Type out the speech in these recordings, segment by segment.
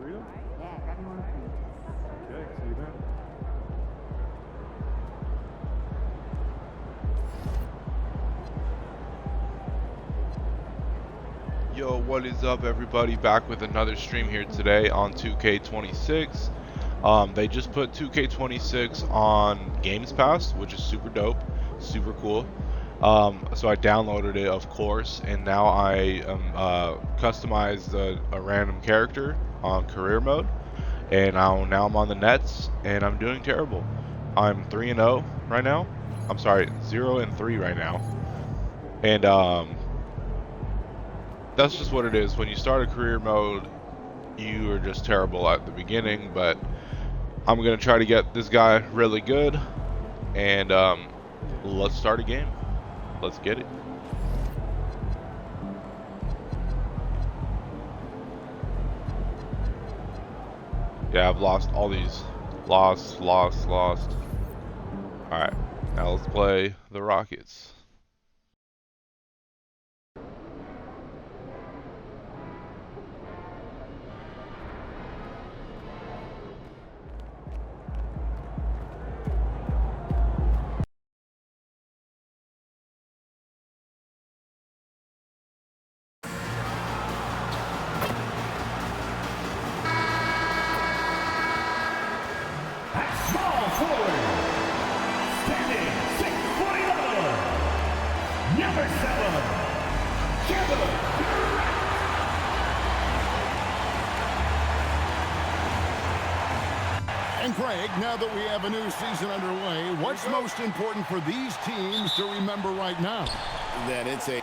freedom? Yeah, grab me one of these. Okay, see you then. Yo, what is up, everybody? Back with another stream here today on 2K26. They just put 2K26 on Games Pass, which is super dope, super cool. So I downloaded it, of course, and now I customized a random character on career mode, and now I'm on the Nets, and I'm doing terrible. I'm 3-0 right now. I'm sorry, 0-3 right now, and that's just what it is. When you start a career mode, you are just terrible at the beginning, but I'm going to try to get this guy really good, and let's start a game. Let's get it. Yeah, I've lost all these. Lost. Alright, now let's play the Rockets. And Craig, now that we have a new season underway, what's most important for these teams to remember right now? That it's a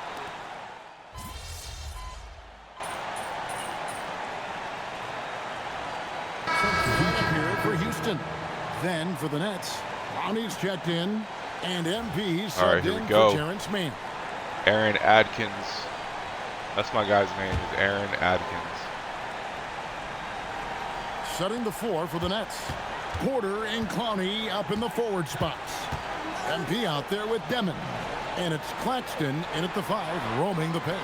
here for Houston. Then for the Nets, Ronnie's checked in, and MP's subbed in for Terrence Mann. Aaron Adkins. That's my guy's name, is Aaron Adkins. Setting the floor for the Nets. Porter and Clowney up in the forward spots. MP out there with Demon. And it's Claxton in at the 5, roaming the paint.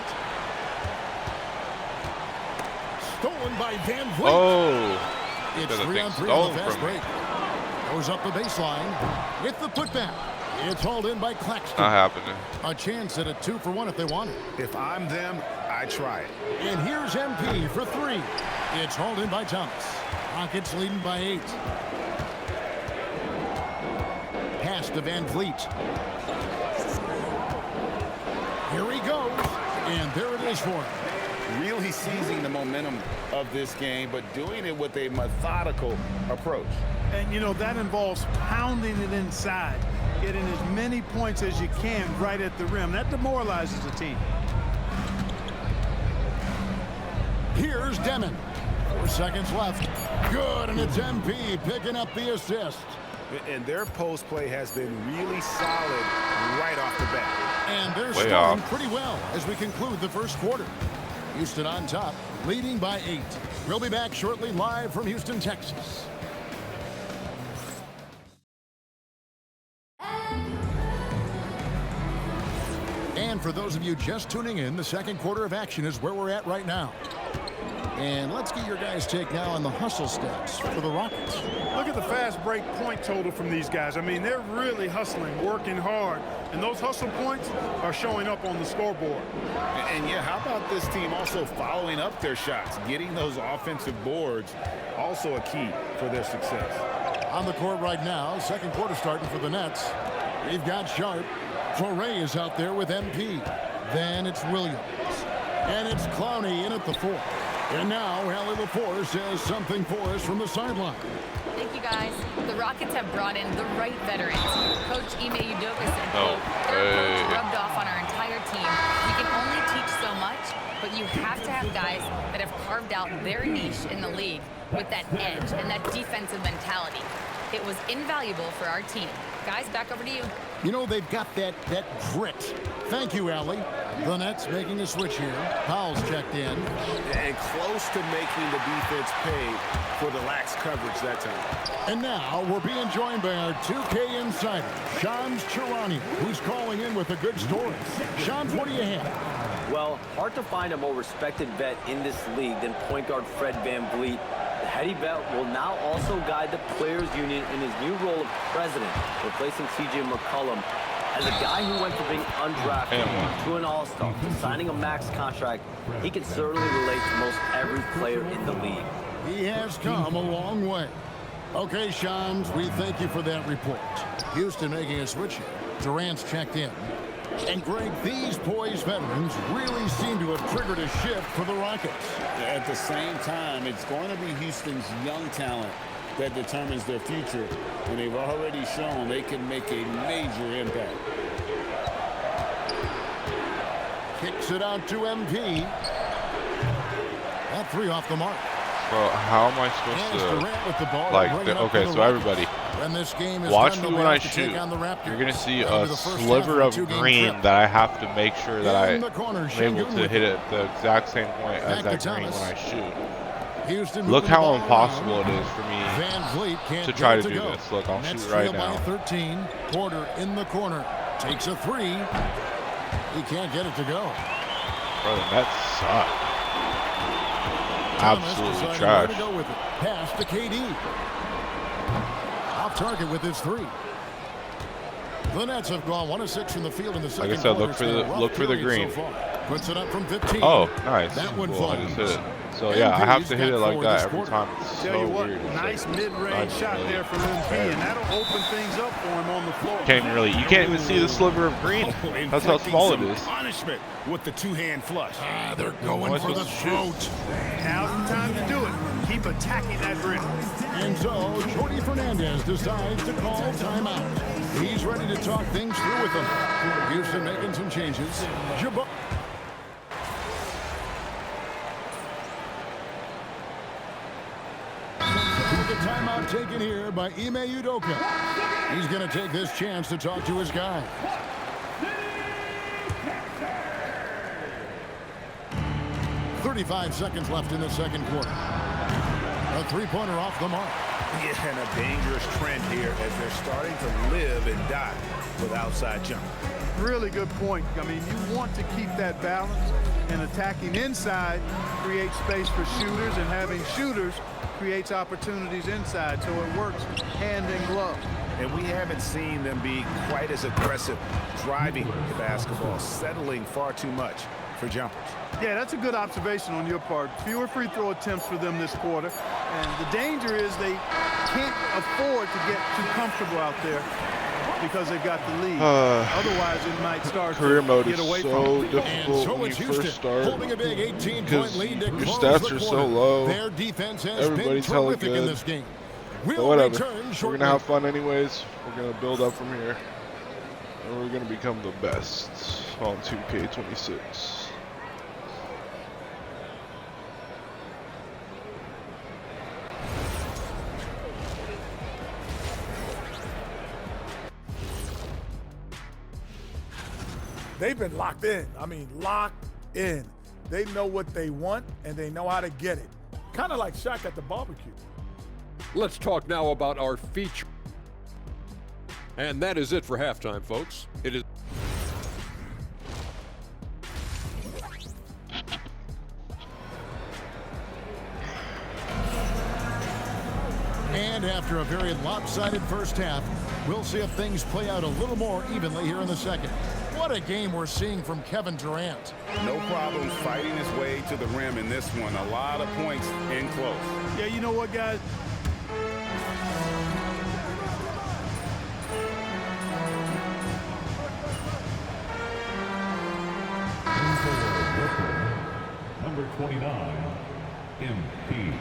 Stolen by Van Vliet. Oh! It's 3-on-3 on the fast break. Goes up the baseline with the putback. It's hauled in by Claxton. Not happening. A chance at a 2-for-1 if they want it. if I'm them, I try it. And here's MP for 3. It's hauled in by Thomas. Rockets leading by 8. Pass to Van Vliet. Here he goes. And there it is for him. Really seizing the momentum of this game, but doing it with a methodical approach. And, you know, that involves pounding it inside, getting as many points as you can right at the rim. That demoralizes the team. Here's Demon. 4 seconds left. Good, and it's MP picking up the assist. And their post play has been really solid right off the bat. And they're starting pretty well as we conclude the first quarter. Houston on top, leading by 8. We'll be back shortly live from Houston, Texas. And for those of you just tuning in, the second quarter of action is where we're at right now. And let's get your guys' take now on the hustle stats for the Rockets. Look at the fast break point total from these guys. I mean, they're really hustling, working hard. And those hustle points are showing up on the scoreboard. And yeah, how about this team also following up their shots, getting those offensive boards, also a key for their success. On the court right now, second quarter starting for the Nets. We've got Sharp. Foray is out there with MP. Then it's Williams. And it's Clowney in at the 4. And now, Allie LaForce says something for us from the sideline. Thank you, guys. The Rockets have brought in the right veterans. Coach Ime Udoka said, their approach rubbed off on our entire team. You can only teach so much, but you have to have guys that have carved out their niche in the league with that edge and that defensive mentality. It was invaluable for our team. Guys, back over to you. You know, they've got that grit. Thank you, Allie. The Nets making a switch here. Powell's checked in. And close to making the defense pay for the lax coverage that time. And now we're being joined by our 2K insider, Shams Charania, who's calling in with a good story. Shams, what do you have? Well, hard to find a more respected vet in this league than point guard Fred VanVleet. The heady vet will now also guide the Players Union in his new role of president, replacing C.J. McCollum. As a guy who went from being undrafted to an all-star to signing a max contract, he can certainly relate to most every player in the league. He has come a long way. Okay, Shams, we thank you for that report. Houston making a switch here. Durant's checked in. And Greg, these poised veterans really seem to have triggered a shift for the Rockets. At the same time, it's going to be Houston's young talent that determines their future, and they've already shown they can make a major impact. Kicks it out to MP. That three off the mark. Bro, how am I supposed Durant with the ball, like, bring it up okay, to the so Rockets. everybody, When this game is watch done, me they'll when have I to shoot. take on the Raptors. You're going to see Into a the first sliver half of the two-game green trip. that I have to make sure that In the corner, I'm Şengün able to with hit it. it at the exact same point as Back to that green Thomas. when I shoot. Houston Look moving the how ball impossible around. it is for me Van Vliet can't to get try it to do go. this. Look, I'll Nets shoot right trail by now. 13. Porter in the corner. Takes a three. He can't get it to go. Bro, the Nets suck. Thomas Absolutely deciding trash. where to go with it. Pass to KD. Off target with his three. The Nets have gone 1 of 6 from the field in the second Like I said, quarter. look for It's been the- a look for the rough period green. so far. Puts it up from 15. Oh, nice. That one Cool, I just hit falls. it. So yeah, I have to hit it MP's like got that 4 every this time. It's Tell so you what, weird. It's nice like, mid-range not shot really there from MP, fair. and that'll open things up for him on the floor. You can't even see the sliver of green. That's how Inflicting small it some is. Punishment with the two-hand flush. They're going Why for the supposed to shoot? throat. Now's the time to do it. Keep attacking that rim. And so Jordy Fernandez decides to call timeout. He's ready to talk things through with them. Houston making some changes. The timeout taken here by Ime Udoka. He's going to take this chance to talk to his guy. "35 seconds left in the second quarter. A three-pointer off the mark. Yeah, and a dangerous trend here as they're starting to live and die with outside jump. Really good point. I mean, you want to keep that balance, and attacking inside creates space for shooters, and having shooters creates opportunities inside, so it works hand in glove. And we haven't seen them be quite as aggressive driving the basketball, settling far too much for jumpers. Yeah, that's a good observation on your part. Fewer free throw attempts for them this quarter. And the danger is they can't afford to get too comfortable out there because they've got the lead. Otherwise, it might start Career to mode get is away so from them. difficult So when you it's first Houston start. holding a big 18-point Because lead to your close stats the are so quarter. low. Their defense has Everybody's been hella terrific in good. this game. But We'll whatever. return We're shortly. going to have fun anyways. We're going to build up from here. And we're going to become the best on 2K26. They've been locked in. I mean, locked in. They know what they want, and they know how to get it. Kind of like Shaq at the barbecue. Let's talk now about our feature. And that is it for halftime, folks. It is. And after a very lopsided first half, we'll see if things play out a little more evenly here in the second. What a game we're seeing from Kevin Durant. No problems fighting his way to the rim in this one. A lot of points in close. Yeah, you know what, guys? Number 29, MP.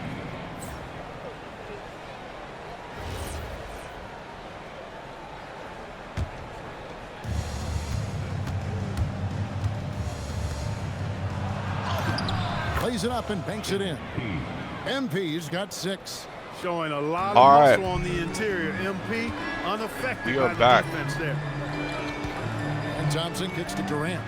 Plays it up and banks it in. MP's got 6. Showing a lot of All right. muscle on the interior. MP unaffected We go by the back. defense there. And Thompson kicks to Durant.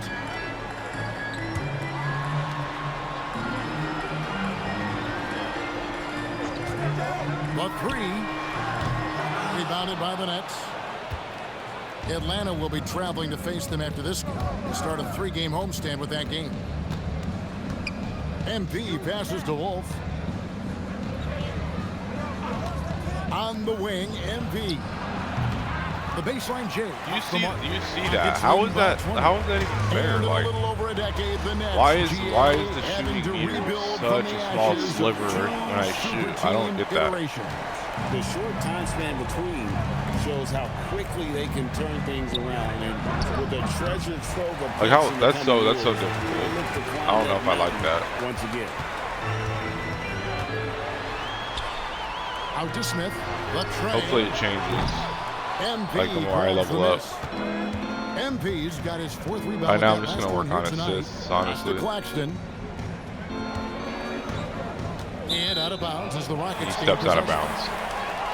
The three. Rebounded by the Nets. Atlanta will be traveling to face them after this game. We'll start a 3-game homestand with that game. MP passes to Wolf. On the wing, MP. The baseline J. You see that? How is that even fair? Like, why is the shooting meter such a small sliver when I shoot? I don't get that. The short time span between shows how quickly they can turn things around, and with a treasure trove of Like how that's so difficult. I don't know if I like that. Once again, out to Smith. Hopefully it changes. MP like the more I level up. MP's got his 4th rebound. Right now I'm just gonna work on assists, honestly. Claxton. And out of bounds as the Rockets. He steps out of bounds.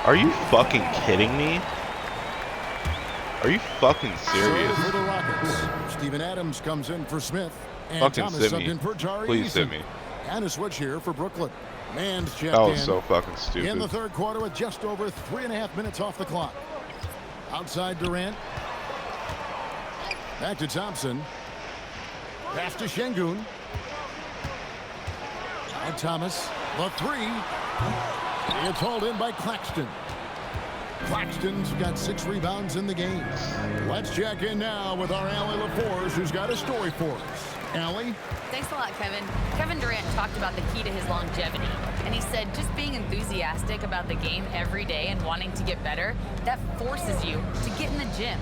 Are you fucking kidding me? Are you fucking serious? For the Rockets, Steven Adams comes in for Smith. And fucking Thomas sit me. in for Tari Please Eason. sit me. And a switch here for Brooklyn. Man's checked That was in. so fucking stupid. In the 3rd quarter with just over 3.5 minutes off the clock. Outside Durant. Back to Thompson. Pass to Şengün. Now Thomas. The 3. It's hauled in by Claxton. Claxton's got 6 rebounds in the game. Let's check in now with our Allie LaForce, who's got a story for us. Allie? Thanks a lot, Kevin. Kevin Durant talked about the key to his longevity, and he said just being enthusiastic about the game every day and wanting to get better, that forces you to get in the gym.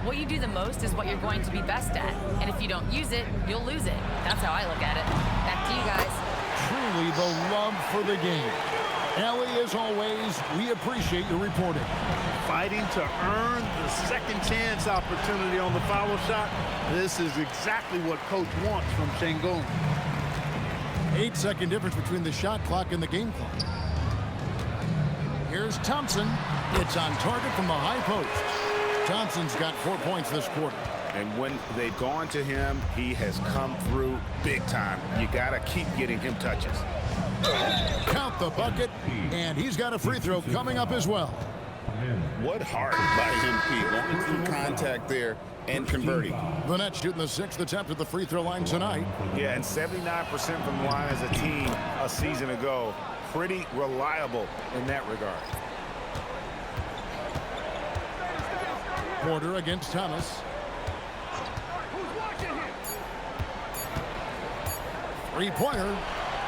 What you do the most is what you're going to be best at, and if you don't use it, you'll lose it. That's how I look at it. Back to you guys. Truly the love for the game. Allie, as always, we appreciate your reporting. Fighting to earn the second chance opportunity on the foul shot. This is exactly what coach wants from Şengün. 8-second difference between the shot clock and the game clock. Here's Thompson. It's on target from the high post. Thompson's got 4 points this quarter. and when they've gone to him, he has come through big time. You got to keep getting him touches. Count the bucket, and he's got a free throw coming up as well. What heart by MP, going through contact there and converting. The Nets shooting the 6th attempt at the free throw line tonight. Yeah, and 79% from the line as a team a season ago. Pretty reliable in that regard. Porter against Thomas. Three-pointer.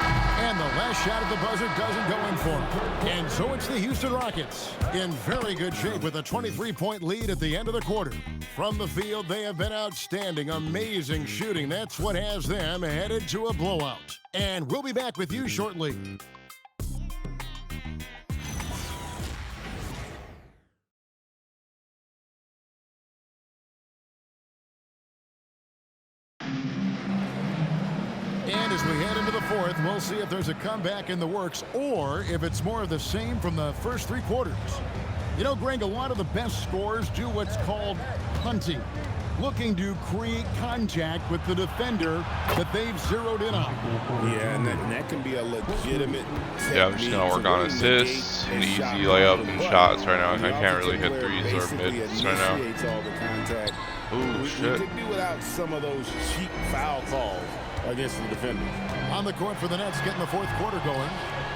And the last shot at the buzzer doesn't go in for him. And so it's the Houston Rockets in very good shape with a 23-point lead at the end of the quarter. From the field, they have been outstanding. Amazing shooting. That's what has them headed to a blowout. And we'll be back with you shortly. And as we head into the fourth, we'll see if there's a comeback in the works or if it's more of the same from the first three quarters. You know, Greg, a lot of the best scorers do what's called hunting, looking to create contact with the defender that they've zeroed in on. Yeah, and that can be a legitimate Yeah, I'm just going to work on assists and easy layup and shots right now. I can't really hit threes or mids right now. Oh, shit. We could do without some of those cheap foul calls against the defenders. On the court for the Nets, getting the fourth quarter going.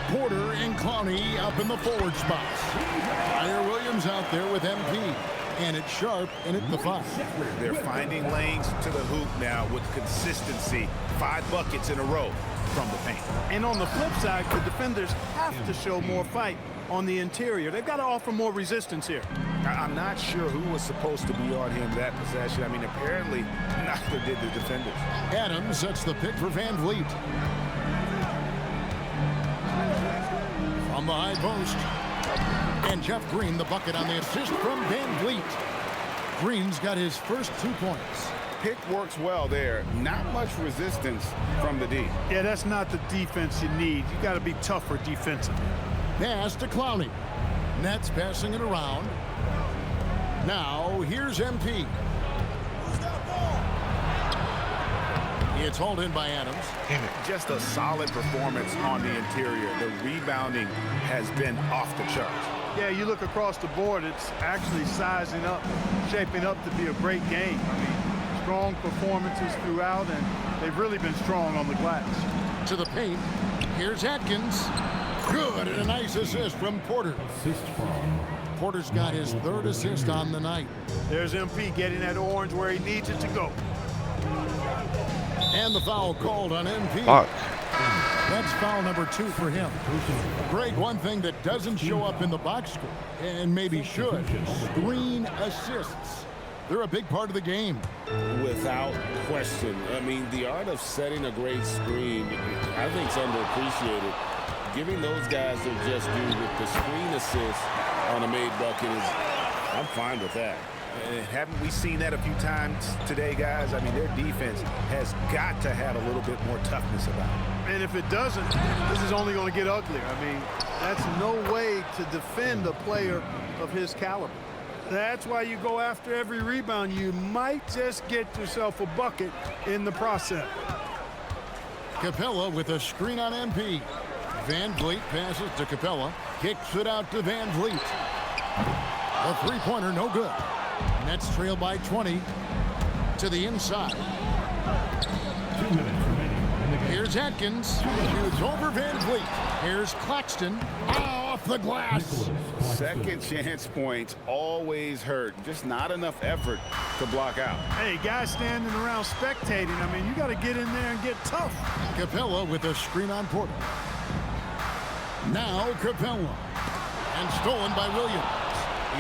Porter and Clowney up in the forward spots. Tyler Williams out there with MP. And it's Sharp in at the 5. They're finding lanes to the hoop now with consistency. 5 buckets in a row from the paint. And on the flip side, the defenders have to show more fight on the interior. They've got to offer more resistance here. I'm not sure who was supposed to be on him that possession. I mean, apparently neither did the defenders. Adams sets the pick for Van Vliet. From the high post. And Jeff Green, the bucket on the assist from Van Vliet. Green's got his first 2 points. Pick works well there. Not much resistance from the D. Yeah, that's not the defense you need. You got to be tougher defensively. Pass to Clowney. Nets passing it around. Now, here's MP. It's hauled in by Adams. Just a solid performance on the interior. The rebounding has been off the charts. Yeah, you look across the board, it's actually sizing up, shaping up to be a great game. I mean, strong performances throughout, and they've really been strong on the glass. To the paint. Here's Atkins. Good, and a nice assist from Porter. Assist from Porter's got his 3rd assist on the night. There's MP getting that orange where he needs it to go. And the foul called on MP. Fuck. That's foul number 2 for him. Greg, one thing that doesn't show up in the box score, and maybe should, screen assists. They're a big part of the game. Without question. I mean, the art of setting a great screen, I think, is underappreciated. Giving those guys their just due with the screen assist on a made bucket is, I'm fine with that. Haven't we seen that a few times today, guys? I mean, their defense has got to have a little bit more toughness about it. And if it doesn't, this is only going to get uglier. I mean, that's no way to defend a player of his caliber. That's why you go after every rebound. You might just get yourself a bucket in the process. Capella with a screen on MP. Van Vliet passes to Capella. Kicks it out to Van Vliet. A three-pointer, no good. Nets trail by 20 to the inside. 2 minutes remaining in the game. Here's Atkins. Shoots over Van Vliet. Here's Claxton. Off the glass. Second chance points always hurt. Just not enough effort to block out. Hey, guys standing around spectating, I mean, you got to get in there and get tough. Capella with a screen on Porter. Now Capella. And stolen by Williams.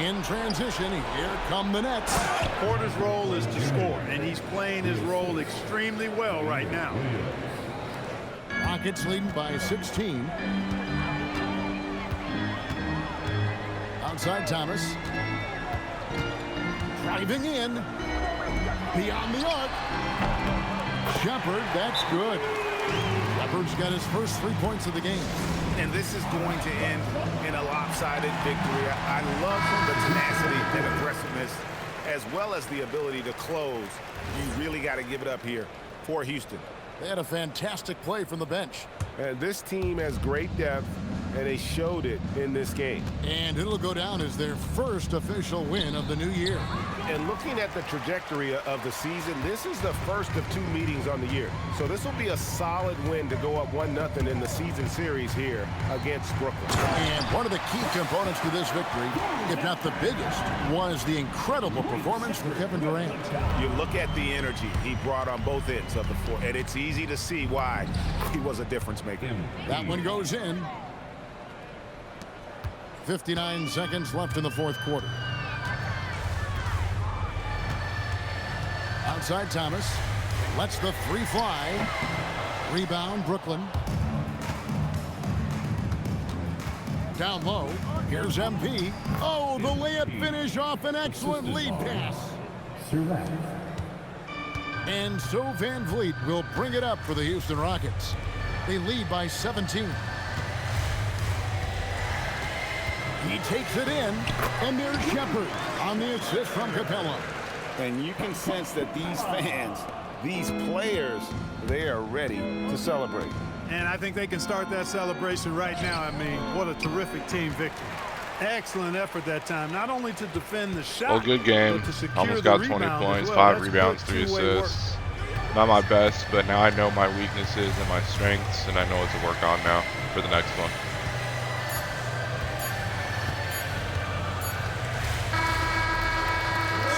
In transition, here come the Nets. Porter's role is to score, and he's playing his role extremely well right now. Rockets leading by 16. Outside Thomas. Driving in. Beyond the arc. Shepard, that's good. Shepard's got his first 3 points of the game. And this is going to end in a lopsided victory. I love from the tenacity and aggressiveness, as well as the ability to close. You really got to give it up here for Houston. They had a fantastic play from the bench. And this team has great depth, and they showed it in this game. And it'll go down as their first official win of the new year. And looking at the trajectory of the season, this is the first of 2 meetings on the year. So this will be a solid win to go up 1-0 in the season series here against Brooklyn. And one of the key components to this victory, if not the biggest, was the incredible performance from Kevin Durant. You look at the energy he brought on both ends of the floor, and it's easy to see why he was a difference maker. That one goes in. 59 seconds left in the fourth quarter. Outside Thomas. Lets the 3 fly. Rebound Brooklyn. Down low. Here's MP. Oh, the layup finish off an excellent lead pass. And so Van Vliet will bring it up for the Houston Rockets. They lead by 17. He takes it in, and there's Shepard on the assist from Capella. And you can sense that these fans, these players, they are ready to celebrate. And I think they can start that celebration right now. I mean, what a terrific team victory. Excellent effort that time, not only to defend the shot, Well, good game. but to secure Almost the got 20 rebound points, as well. 5 That's rebounds, good 3 two-way work. assists. Not my best, but now I know my weaknesses and my strengths, and I know what to work on now for the next one.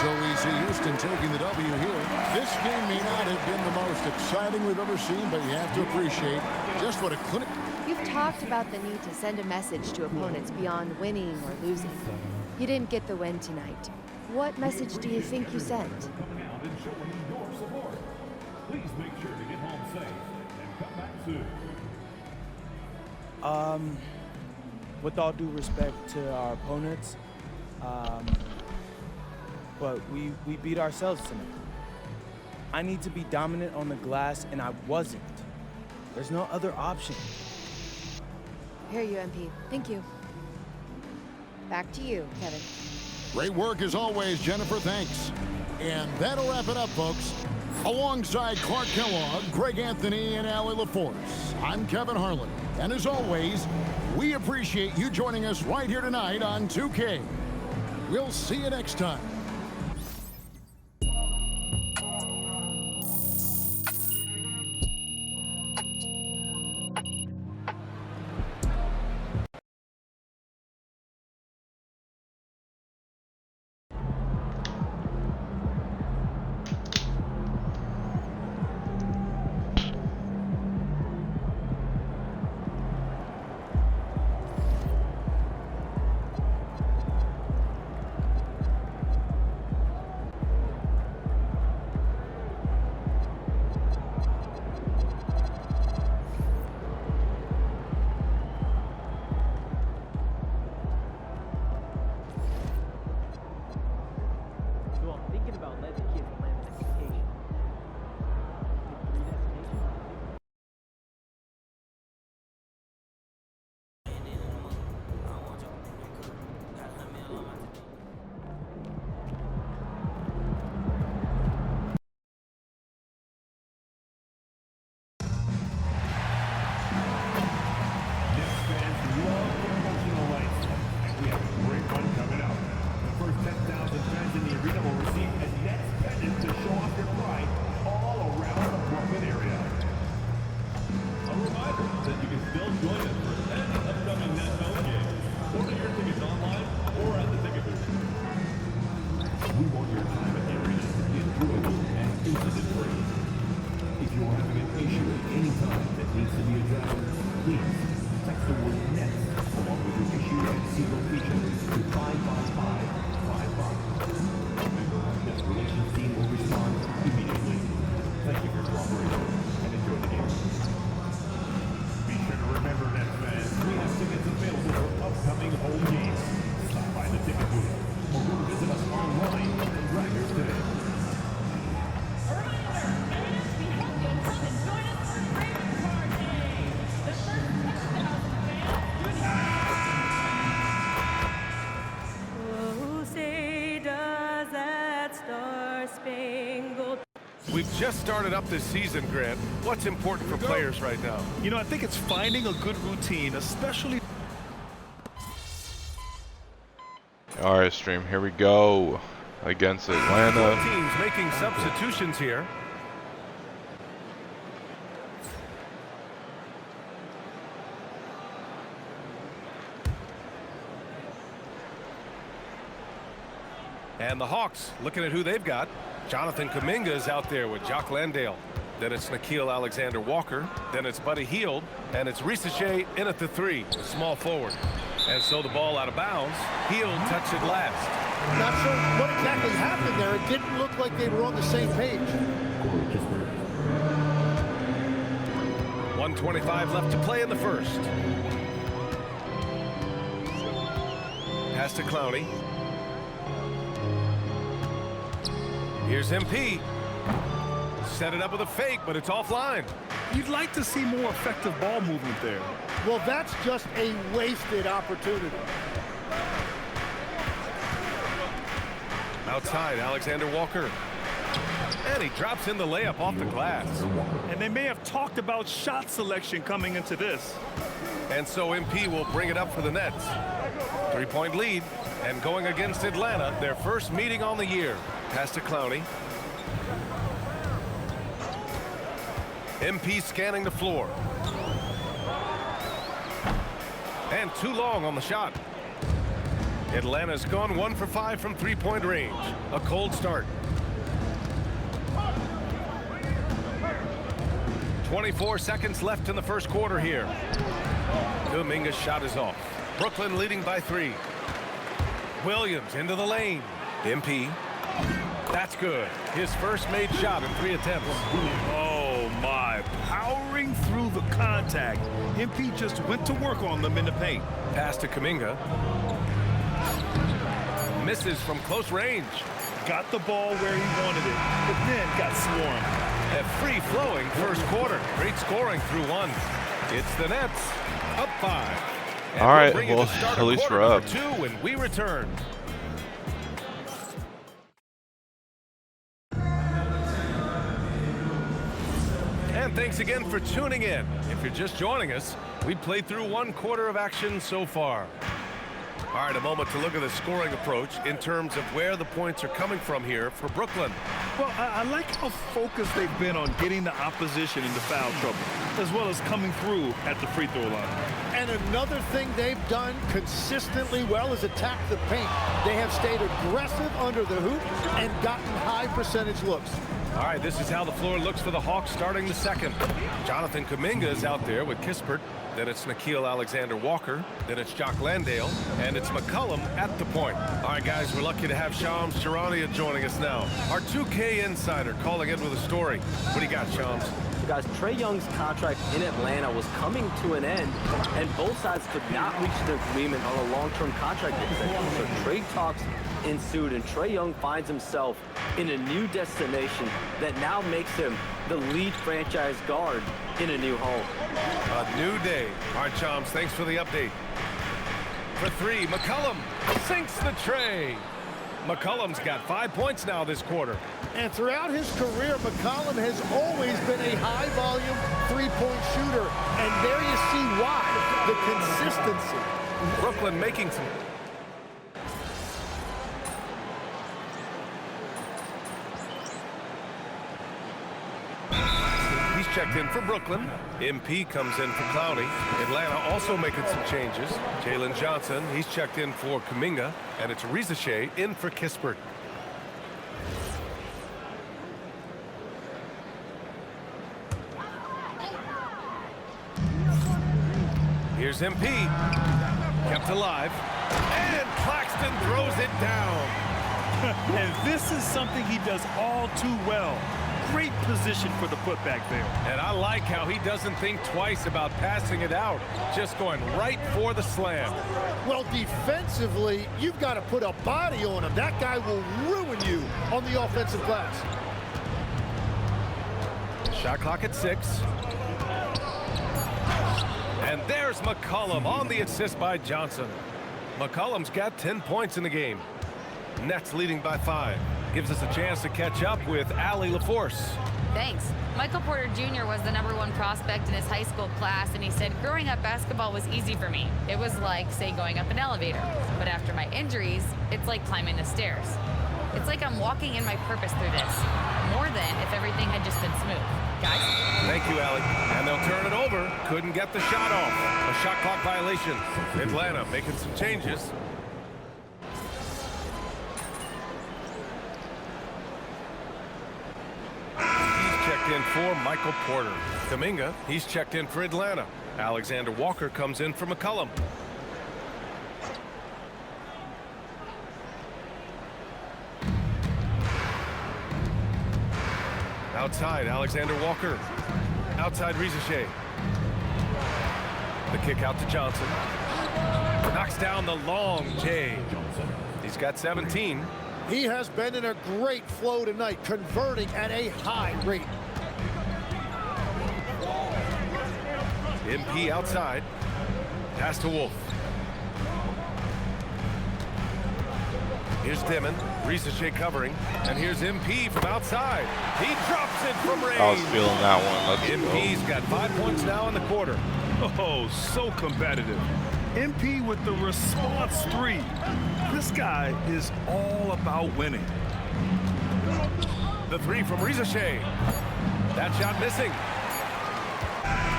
So we see Houston taking the W here. This game may not have been the most exciting we've ever seen, but you have to appreciate just what a clinic. You've talked about the need to send a message to opponents beyond winning or losing. You didn't get the win tonight. What message do you think you sent? Coming out and showing your support. Please make sure to get home safe and come back soon. With all due respect to our opponents, but we beat ourselves tonight. I need to be dominant on the glass, and I wasn't. There's no other option. Hear you, MP. Thank you. Back to you, Kevin. Great work as always, Jennifer. Thanks. And that'll wrap it up, folks. Alongside Clark Kellogg, Greg Anthony, and Allie LaForce, I'm Kevin Harlan. And as always, we appreciate you joining us right here tonight on 2K. We'll see you next time. We've just started up this season, Grant. What's important for players right now? You know, I think it's finding a good routine, especially... All right, stream, here we go against Atlanta. Both teams making substitutions here. And the Hawks looking at who they've got. Jonathan Kuminga is out there with Jock Landale. Then it's Nickeil Alexander-Walker. Then it's Buddy Hield. And it's Risacher in at the 3, small forward. And so the ball out of bounds. Hield touched it last. Not sure what exactly happened there. It didn't look like they were on the same page. 1:25 left to play in the first. Pass to Clowney. Here's MP. Set it up with a fake, but it's offline. You'd like to see more effective ball movement there. Well, that's just a wasted opportunity. Outside, Alexander Walker. And he drops in the layup off the glass. And they may have talked about shot selection coming into this. And so MP will bring it up for the Nets. 3-point lead. And going against Atlanta, their first meeting on the year. Pass to Clowney. MP scanning the floor. And too long on the shot. Atlanta's gone 1 for 5 from 3-point range. A cold start. 24 seconds left in the first quarter here. Kuminga's shot is off. Brooklyn leading by 3. Williams into the lane. MP. That's good. His first made shot in 3 attempts. Oh my, powering through the contact. MP just went to work on them in the paint. Pass to Kuminga. Misses from close range. Got the ball where he wanted it, but then got swarmed. A free-flowing first quarter. Great scoring through 1. It's the Nets up 5. And all right, well, at least we're up. 2 when we return. And thanks again for tuning in. If you're just joining us, we played through 1 quarter of action so far. All right, a moment to look at the scoring approach in terms of where the points are coming from here for Brooklyn. Well, I like how focused they've been on getting the opposition into foul trouble, as well as coming through at the free throw line. And another thing they've done consistently well is attack the paint. They have stayed aggressive under the hoop and gotten high percentage looks. All right, this is how the floor looks for the Hawks starting the second. Jonathan Kuminga is out there with Kispert. Then it's Nickeil Alexander-Walker. Then it's Jock Landale. And it's McCollum at the point. All right, guys, we're lucky to have Shams Charania joining us now. Our 2K insider calling in with a story. What do you got, Shams? Guys, Trae Young's contract in Atlanta was coming to an end, and both sides could not reach an agreement on a long-term contract extension. So trade talks ensued, and Trae Young finds himself in a new destination that now makes him the lead franchise guard in a new home. A new day. All right, Chomps, thanks for the update. For 3, McCollum sinks the tray. McCollum's got 5 points now this quarter. And throughout his career, McCollum has always been a high-volume three-point shooter. And there you see why, the consistency. Brooklyn making some... He's checked in for Brooklyn. MP comes in for Clowney. Atlanta also making some changes. Jalen Johnson, he's checked in for Kuminga. And it's Risacher in for Kispert. Here's MP. Kept alive. And Claxton throws it down. And this is something he does all too well. Great position for the putback there. And I like how he doesn't think twice about passing it out. Just going right for the slam. Well, defensively, you've got to put a body on him. That guy will ruin you on the offensive glass. Shot clock at 6. And there's McCollum on the assist by Johnson. McCollum's got 10 points in the game. Nets leading by 5. Gives us a chance to catch up with Allie LaForce. Thanks. Michael Porter Jr. was the #1 prospect in his high school class, and he said, growing up, basketball was easy for me. It was like, say, going up an elevator. But after my injuries, it's like climbing the stairs. It's like I'm walking in my purpose through this, more than if everything had just been smooth. Guys? Thank you, Allie. And they'll turn it over. Couldn't get the shot off. A shot clock violation. Atlanta making some changes. In for Michael Porter. Kuminga, he's checked in for Atlanta. Alexander Walker comes in for McCollum. Outside, Alexander Walker. Outside, Risacher. The kick out to Johnson. Knocks down the long J. He's got 17. He has been in a great flow tonight, converting at a high rate. MP outside. Pass to Wolf. Here's Dimon. Risacher covering. And here's MP from outside. He drops it from range. I was feeling that one. Let's MP's got 5 points now in the quarter. Oh, so competitive. MP with the response 3. This guy is all about winning. The 3 from Risacher. That shot missing.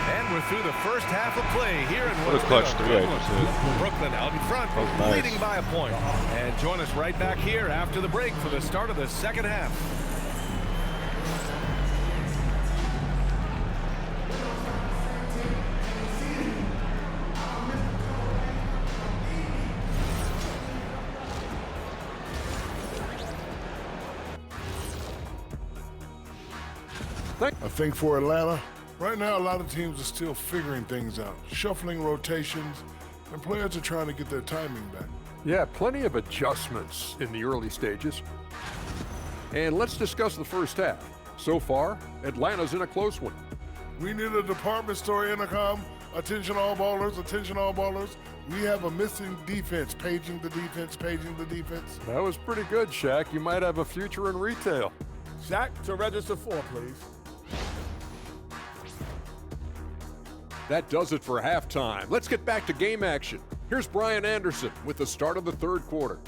And we're through the first half of play here in what a clutch 3 I just hit. Brooklyn out in front, Nice. leading by a point. And join us right back here after the break for the start of the second half. I think for Atlanta, right now a lot of teams are still figuring things out, shuffling rotations, and players are trying to get their timing back. Yeah, plenty of adjustments in the early stages. And let's discuss the first half. So far, Atlanta's in a close one. We need a department store intercom. Attention all ballers, attention all ballers. We have a missing defense, paging the defense, paging the defense. That was pretty good, Shaq. You might have a future in retail. Shaq, to register 4, please. That does it for halftime. Let's get back to game action. Here's Brian Anderson with the start of the third quarter.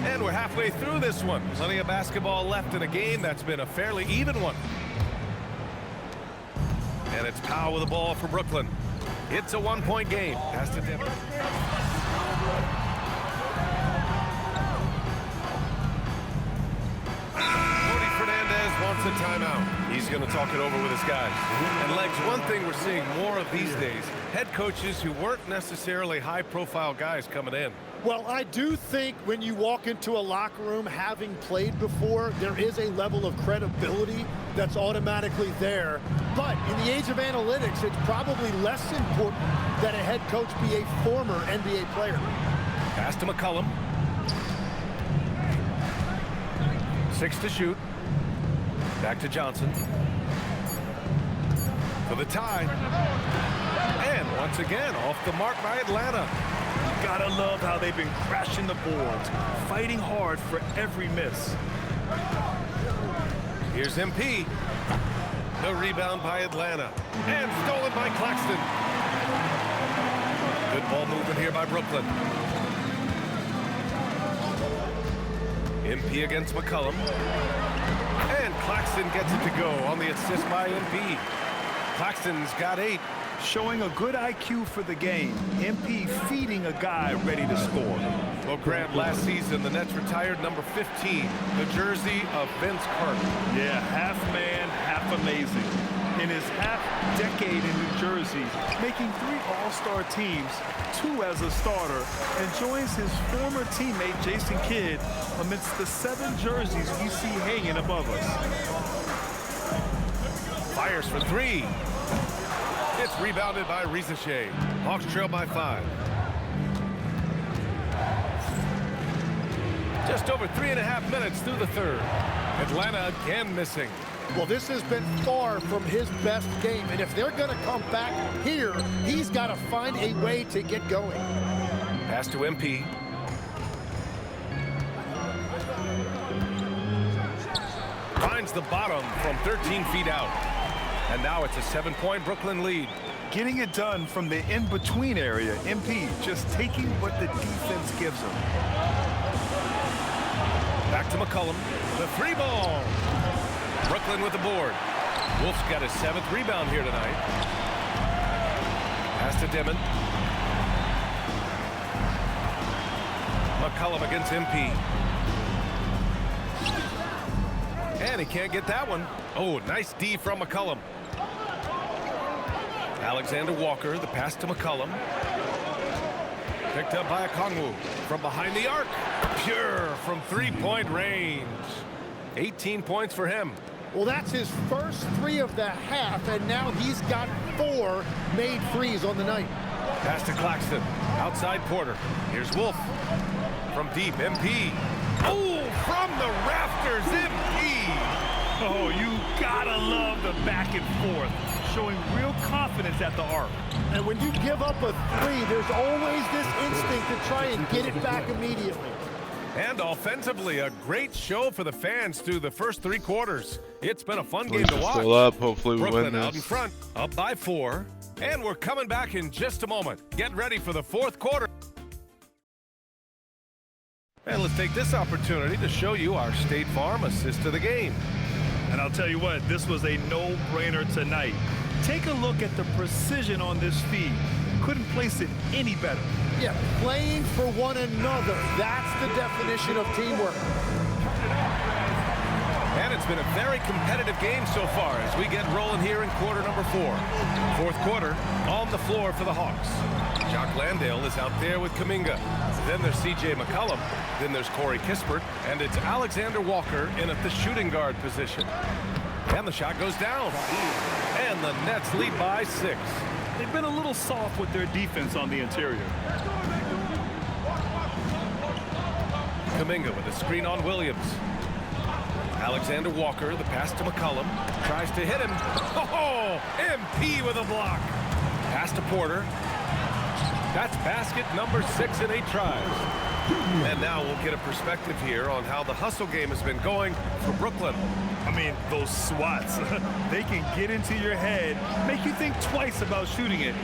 And we're halfway through this one. Plenty of basketball left in a game that's been a fairly even one. And it's Powell with the ball for Brooklyn. It's a 1-point game. Pass to Denver. Rudy Fernandez wants a timeout. He's going to talk it over with his guys. And Legs, one thing we're seeing more of these days, head coaches who weren't necessarily high-profile guys coming in. Well, I do think when you walk into a locker room having played before, there is a level of credibility that's automatically there. But in the age of analytics, it's probably less important that a head coach be a former NBA player. Pass to McCollum. 6 to shoot. Back to Johnson. For the tie. And once again, off the mark by Atlanta. Gotta love how they've been crashing the boards, fighting hard for every miss. Here's MP. The rebound by Atlanta. And stolen by Claxton. Good ball movement here by Brooklyn. MP against McCollum. And Claxton gets it to go on the assist by MP. Claxton's got 8. Showing a good IQ for the game. MP feeding a guy ready to score. Well, Grant, last season, the Nets retired number 15, the jersey of Vince Carter. Yeah, half man, half amazing. In his half-decade in New Jersey, making 3 All-Star teams, 2 as a starter, and joins his former teammate Jason Kidd amidst the 7 jerseys we see hanging above us. Fires for 3. It's rebounded by Risacher. Hawks trail by 5. Just over 3.5 minutes through the third. Atlanta again missing. Well, this has been far from his best game, and if they're going to come back here, he's got to find a way to get going. Pass to MP. Finds the bottom from 13 feet out. And now it's a 7-point Brooklyn lead. Getting it done from the in-between area. MP just taking what the defense gives him. Back to McCollum. The 3 ball. Brooklyn with the board. Wolf's got his 7th rebound here tonight. Pass to Dimon. McCollum against MP. And he can't get that one. Oh, nice D from McCollum. Alexander Walker, the pass to McCollum. Picked up by Okongwu from behind the arc. Pure from 3-point range. 18 points for him. Well, that's his first 3 of the half, and now he's got 4 made threes on the night. Pass to Claxton. Outside Porter. Here's Wolf. From deep, MP. Oh, from the rafters, MP. Oh, you gotta love the back and forth, showing real confidence at the arc. And when you give up a 3, there's always this instinct to try and get it back immediately. And offensively, a great show for the fans through the first 3 quarters. It's been a fun game to watch. Still up. Hopefully we Brooklyn win this. out in front, up by 4. And we're coming back in just a moment. Get ready for the 4th quarter. And let's take this opportunity to show you our State Farm assist to the game. And I'll tell you what, this was a no-brainer tonight. Take a look at the precision on this feed. Couldn't place it any better. Yeah, playing for one another. That's the definition of teamwork. And it's been a very competitive game so far as we get rolling here in quarter number 4. 4th quarter on the floor for the Hawks. Jock Landale is out there with Kuminga. Then there's C.J. McCollum. Then there's Corey Kispert. And it's Alexander Walker in at the shooting guard position. And the shot goes down. And the Nets lead by 6. They've been a little soft with their defense on the interior. Kuminga with a screen on Williams. Alexander Walker, the pass to McCollum. Tries to hit him. Oh, MP with a block. Pass to Porter. That's basket number 6 in 8 tries. And now we'll get a perspective here on how the hustle game has been going for Brooklyn. I mean, those swats, they can get into your head, make you think twice about shooting it.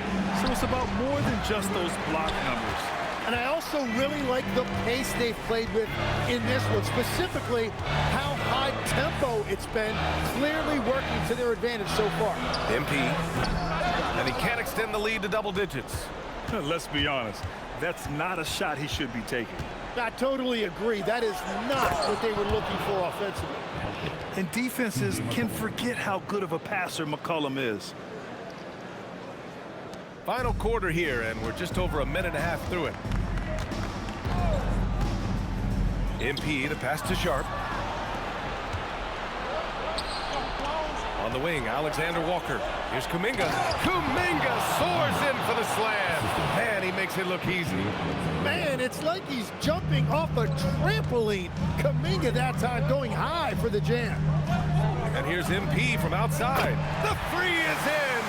So it's about more than just those block numbers. And I also really like the pace they've played with in this one, specifically how high tempo it's been, clearly working to their advantage so far. MP, and he can't extend the lead to double digits. Let's be honest, that's not a shot he should be taking. I totally agree. That is not what they were looking for offensively. And defenses can forget how good of a passer McCollum is. Final quarter here, and we're just over a minute and a half through it. MP, the pass to Sharp. On the wing, Alexander Walker. Here's Kuminga. Kuminga soars in for the slam. Man, he makes it look easy. Man, it's like he's jumping off a trampoline. Kuminga that time going high for the jam. And here's MP from outside. The 3 is in.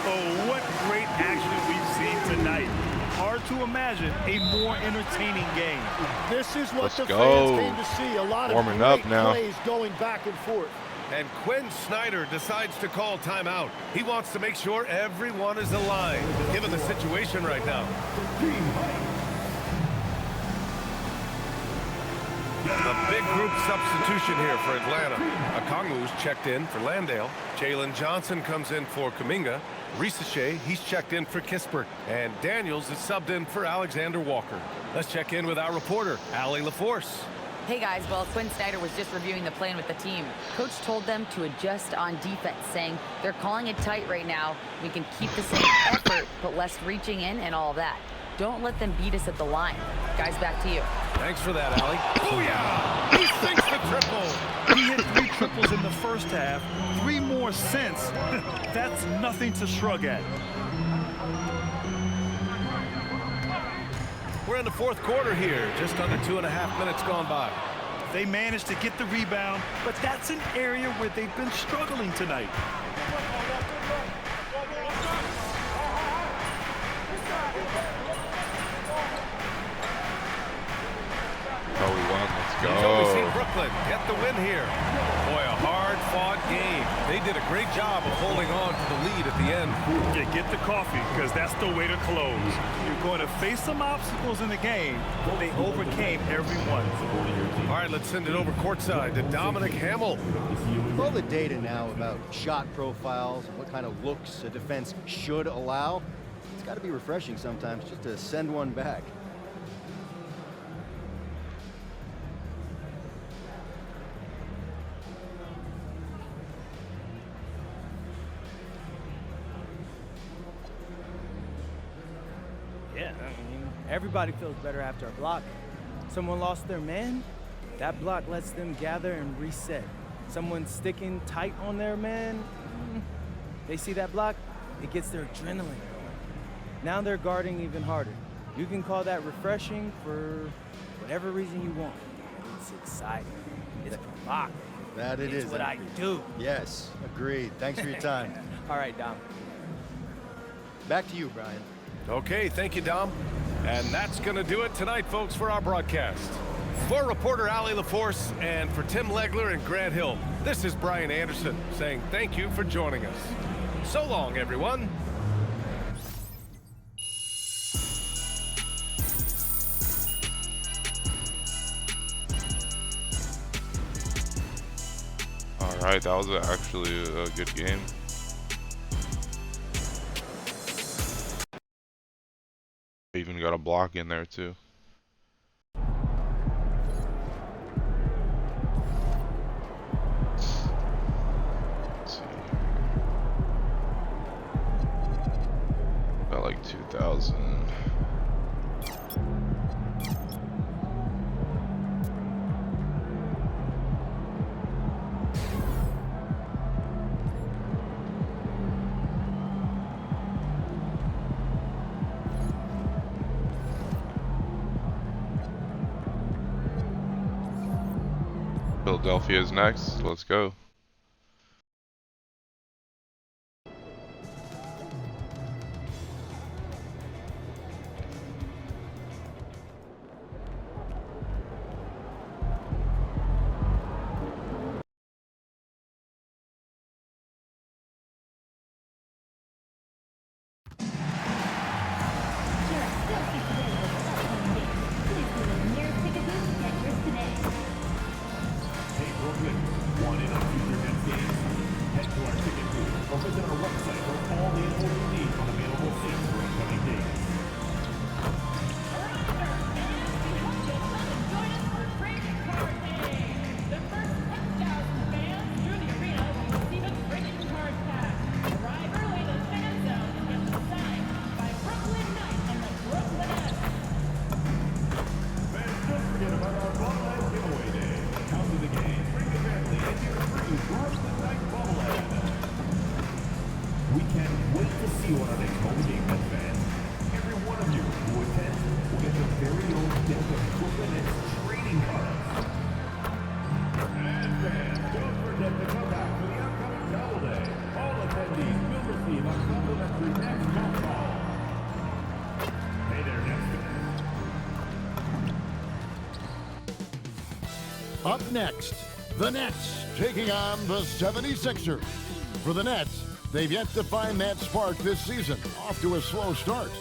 Oh, what great action we've seen tonight. Hard to imagine a more entertaining game. This is what Let's the go. fans came to see. A lot of Warming great up now. plays going back and forth. And Quinn Snyder decides to call timeout. He wants to make sure everyone is aligned, given the situation right now. A big group substitution here for Atlanta. Okongwu's checked in for Landale. Jalen Johnson comes in for Kuminga. Risache, he's checked in for Kispert. And Daniels is subbed in for Alexander Walker. Let's check in with our reporter, Allie LaForce. Hey guys, well, Quinn Snyder was just reviewing the plan with the team. Coach told them to adjust on defense, saying they're calling it tight right now. We can keep the same effort, but less reaching in and all of that. Don't let them beat us at the line. Guys, back to you. Thanks for that, Allie. Booyah! He sinks the triple. He hit 3 triples in the first half, 3 more since. That's nothing to shrug at. We're in the 4th quarter here, just under 2.5 minutes gone by. They managed to get the rebound, but that's an area where they've been struggling tonight. Oh, we won. Let's go. He's only seen Brooklyn get the win here. Boy, a hard-fought game. They did a great job of holding on to the lead at the end. Yeah, get the coffee, because that's the way to close. You're going to face some obstacles in the game, but they overcame every one. All right, let's send it over courtside to Dominic Hamill. With all the data now about shot profiles and what kind of looks a defense should allow, it's got to be refreshing sometimes just to send one back. Yeah, I mean, everybody feels better after a block. Someone lost their man, that block lets them gather and reset. Someone sticking tight on their man, they see that block, it gets their adrenaline going. Now they're guarding even harder. You can call that refreshing for whatever reason you want. It's exciting. It's provocative. That it is. It's what I do. Yes, agreed. Thanks for your time. All right, Dom. Back to you, Brian. Okay, thank you, Dom. And that's going to do it tonight, folks, for our broadcast. For reporter Allie LaForce and for Tim Legler and Grant Hill, this is Brian Anderson saying thank you for joining us. So long, everyone. All right, that was actually a good game. Even got a block in there too. Let's see. About like 2,000. Philadelphia is next. Let's go. Up next, the Nets taking on the 76ers. For the Nets, they've yet to find that spark this season, off to a slow start.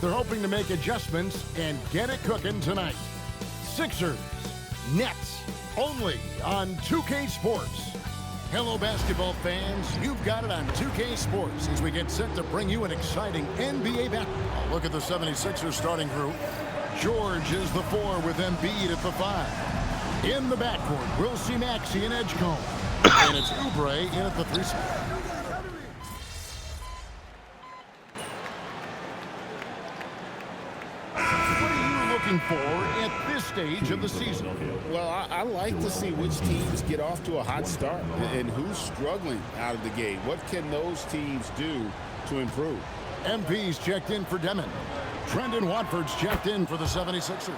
They're hoping to make adjustments and get it cooking tonight. Sixers, Nets, only on 2K Sports. Hello, basketball fans. You've got it on 2K Sports as we get set to bring you an exciting NBA basketball. Look at the 76ers starting group. George is the 4 with Embiid at the 5. In the backcourt, we'll see Maxey and Edgecombe. And it's Oubre in at the 3 spot. What are you looking for at this stage of the season? Well, I like to see which teams get off to a hot start and who's struggling out of the gate. What can those teams do to improve? MP's checked in for Demon. Trendon Watford's checked in for the 76ers.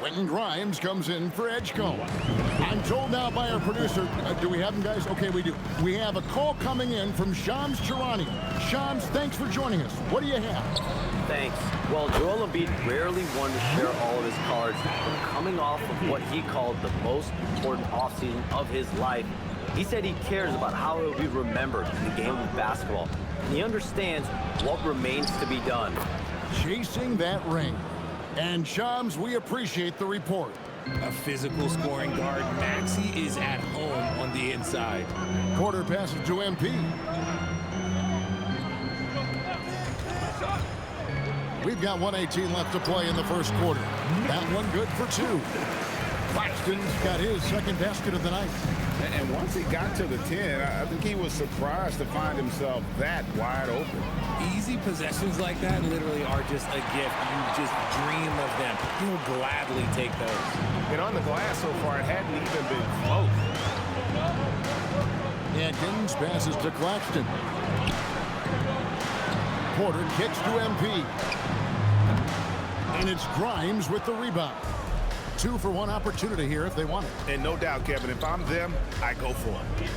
Quentin Grimes comes in for Edgecombe. I'm told now by our producer, do we have him, guys? Okay, we do. We have a call coming in from Shams Charania. Shams, thanks for joining us. What do you have? Thanks. Well, Joel Embiid rarely wanted to share all of his cards, but coming off of what he called the most important offseason of his life, he said he cares about how it will be remembered in the game of basketball. And he understands what remains to be done. Chasing that ring. And Shams, we appreciate the report. A physical scoring guard, Maxey is at home on the inside. Quarter passes to MP. We've got 1:18 left to play in the first quarter. That one good for 2. Claxton's got his second basket of the night. And once he got to the 10, I think he was surprised to find himself that wide open. Easy possessions like that literally are just a gift. You just dream of them. You'll gladly take those. And on the glass so far, it hadn't even been close. Atkins passes to Claxton. Porter kicks to MP. And it's Grimes with the rebound. 2 for 1 opportunity here if they want it. And no doubt, Kevin, if I'm them, I go for it.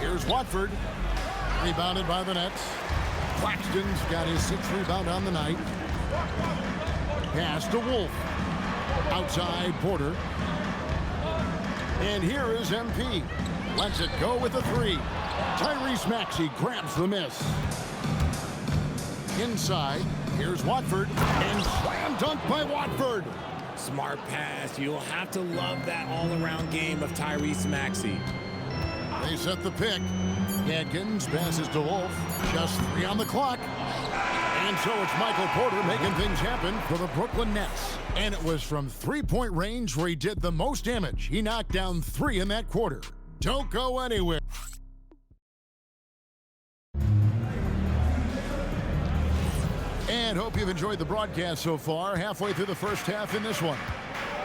Here's Watford. Rebounded by the Nets. Claxton's got his 6th rebound on the night. Pass to Wolf. Outside Porter. And here is MP. Lets it go with a 3. Tyrese Maxey grabs the miss. Inside, here's Watford. And slam dunk by Watford. Smart pass. You'll have to love that all-around game of Tyrese Maxey. They set the pick. Atkins passes to Wolf. Just 3 on the clock. And so it's Michael Porter making things happen for the Brooklyn Nets. And it was from 3-point range where he did the most damage. He knocked down 3 in that quarter. Don't go anywhere. And hope you've enjoyed the broadcast so far. Halfway through the first half in this one.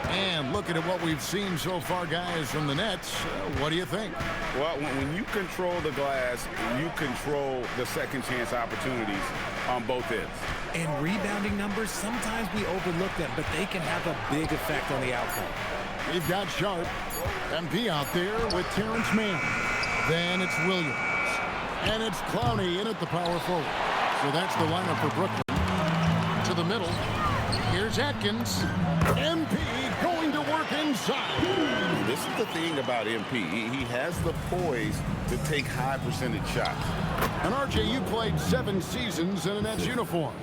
And looking at what we've seen so far, guys, from the Nets, what do you think? Well, when you control the glass, you control the second chance opportunities on both ends. And rebounding numbers, sometimes we overlook them, but they can have a big effect on the outcome. We've got Sharp. MP out there with Terrence Mann. Then it's Williams. And it's Clowney in at the power forward. So that's the lineup for Brooklyn. To the middle. Here's Atkins. MP going to work inside. This is the thing about MP. He has the poise to take high percentage shots. And RJ, you played 7 seasons in a Nets uniform.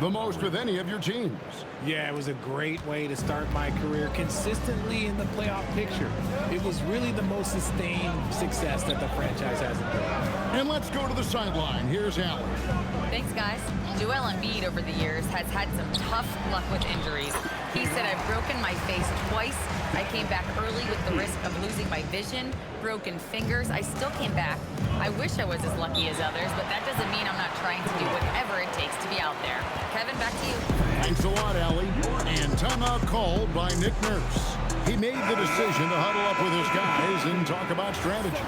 The most with any of your teams. Yeah, it was a great way to start my career consistently in the playoff picture. It was really the most sustained success that the franchise has enjoyed. And let's go to the sideline. Here's Allen. Thanks, guys. Joel Embiid over the years has had some tough luck with injuries. He said, I've broken my face twice. I came back early with the risk of losing my vision, broken fingers. I still came back. I wish I was as lucky as others, but that doesn't mean I'm not trying to do whatever it takes to be out there. Kevin, back to you. Thanks a lot, Allie. And timeout called by Nick Nurse. He made the decision to huddle up with his guys and talk about strategy.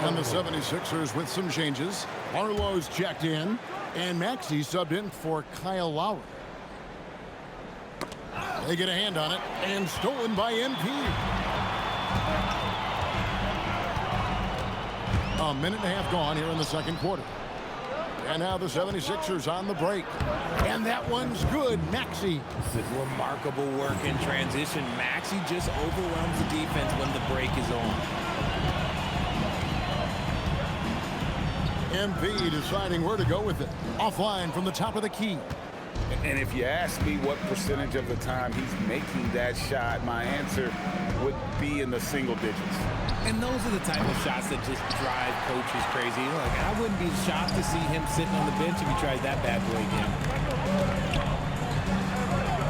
And the 76ers with some changes. Arlo's checked in, and Maxey subbed in for Kyle Lowry. They get a hand on it, and stolen by MP. A minute and a half gone here in the second quarter. And now the 76ers on the break. And that one's good. Maxey. Remarkable work in transition. Maxey just overwhelms the defense when the break is on. MP deciding where to go with it. Offline from the top of the key. And if you ask me what percentage of the time he's making that shot, my answer would be in the single digits. And those are the type of shots that just drive coaches crazy. Like, I wouldn't be shocked to see him sitting on the bench if he tries that bad boy again.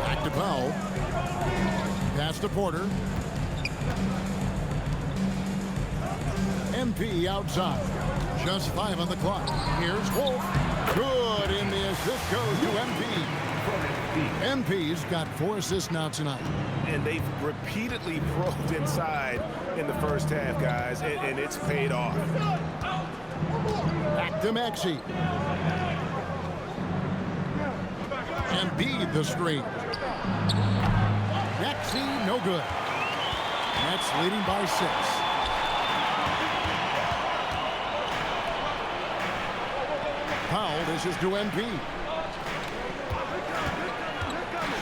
Back to Powell. Pass to Porter. MP outside. Just 5 on the clock. Here's Wolf. Good, and the assist goes to MP. MP's got 4 assists now tonight. And they've repeatedly probed inside in the first half, guys, and it's paid off. Back to Maxey. Embiid the screen. Maxey, no good. Nets leading by 6. Powell dishes to MP.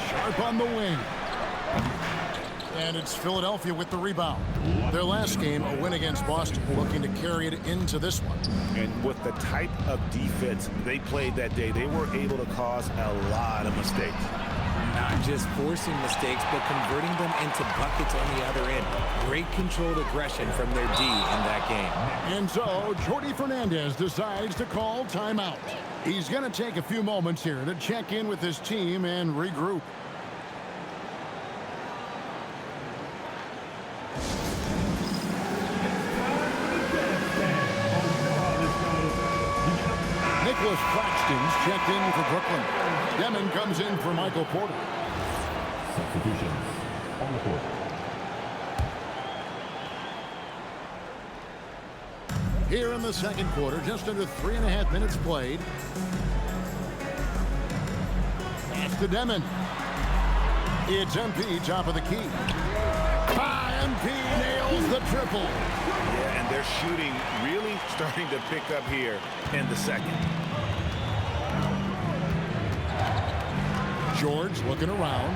Sharp on the wing. And it's Philadelphia with the rebound. Their last game, a win against Boston, looking to carry it into this one. And with the type of defense they played that day, they were able to cause a lot of mistakes. Not just forcing mistakes, but converting them into buckets on the other end. Great controlled aggression from their D in that game. And so, Jordi Fernandez decides to call timeout. He's going to take a few moments here to check in with his team and regroup. Nicholas Claxton's checked in for Brooklyn. Demon comes in for Michael Porter. Substitutions on the court. Here in the second quarter, just under 3.5 minutes played. Pass to Demon. It's MP, top of the key. MP nails the triple. Yeah, and they're shooting really starting to pick up here in the second. George looking around.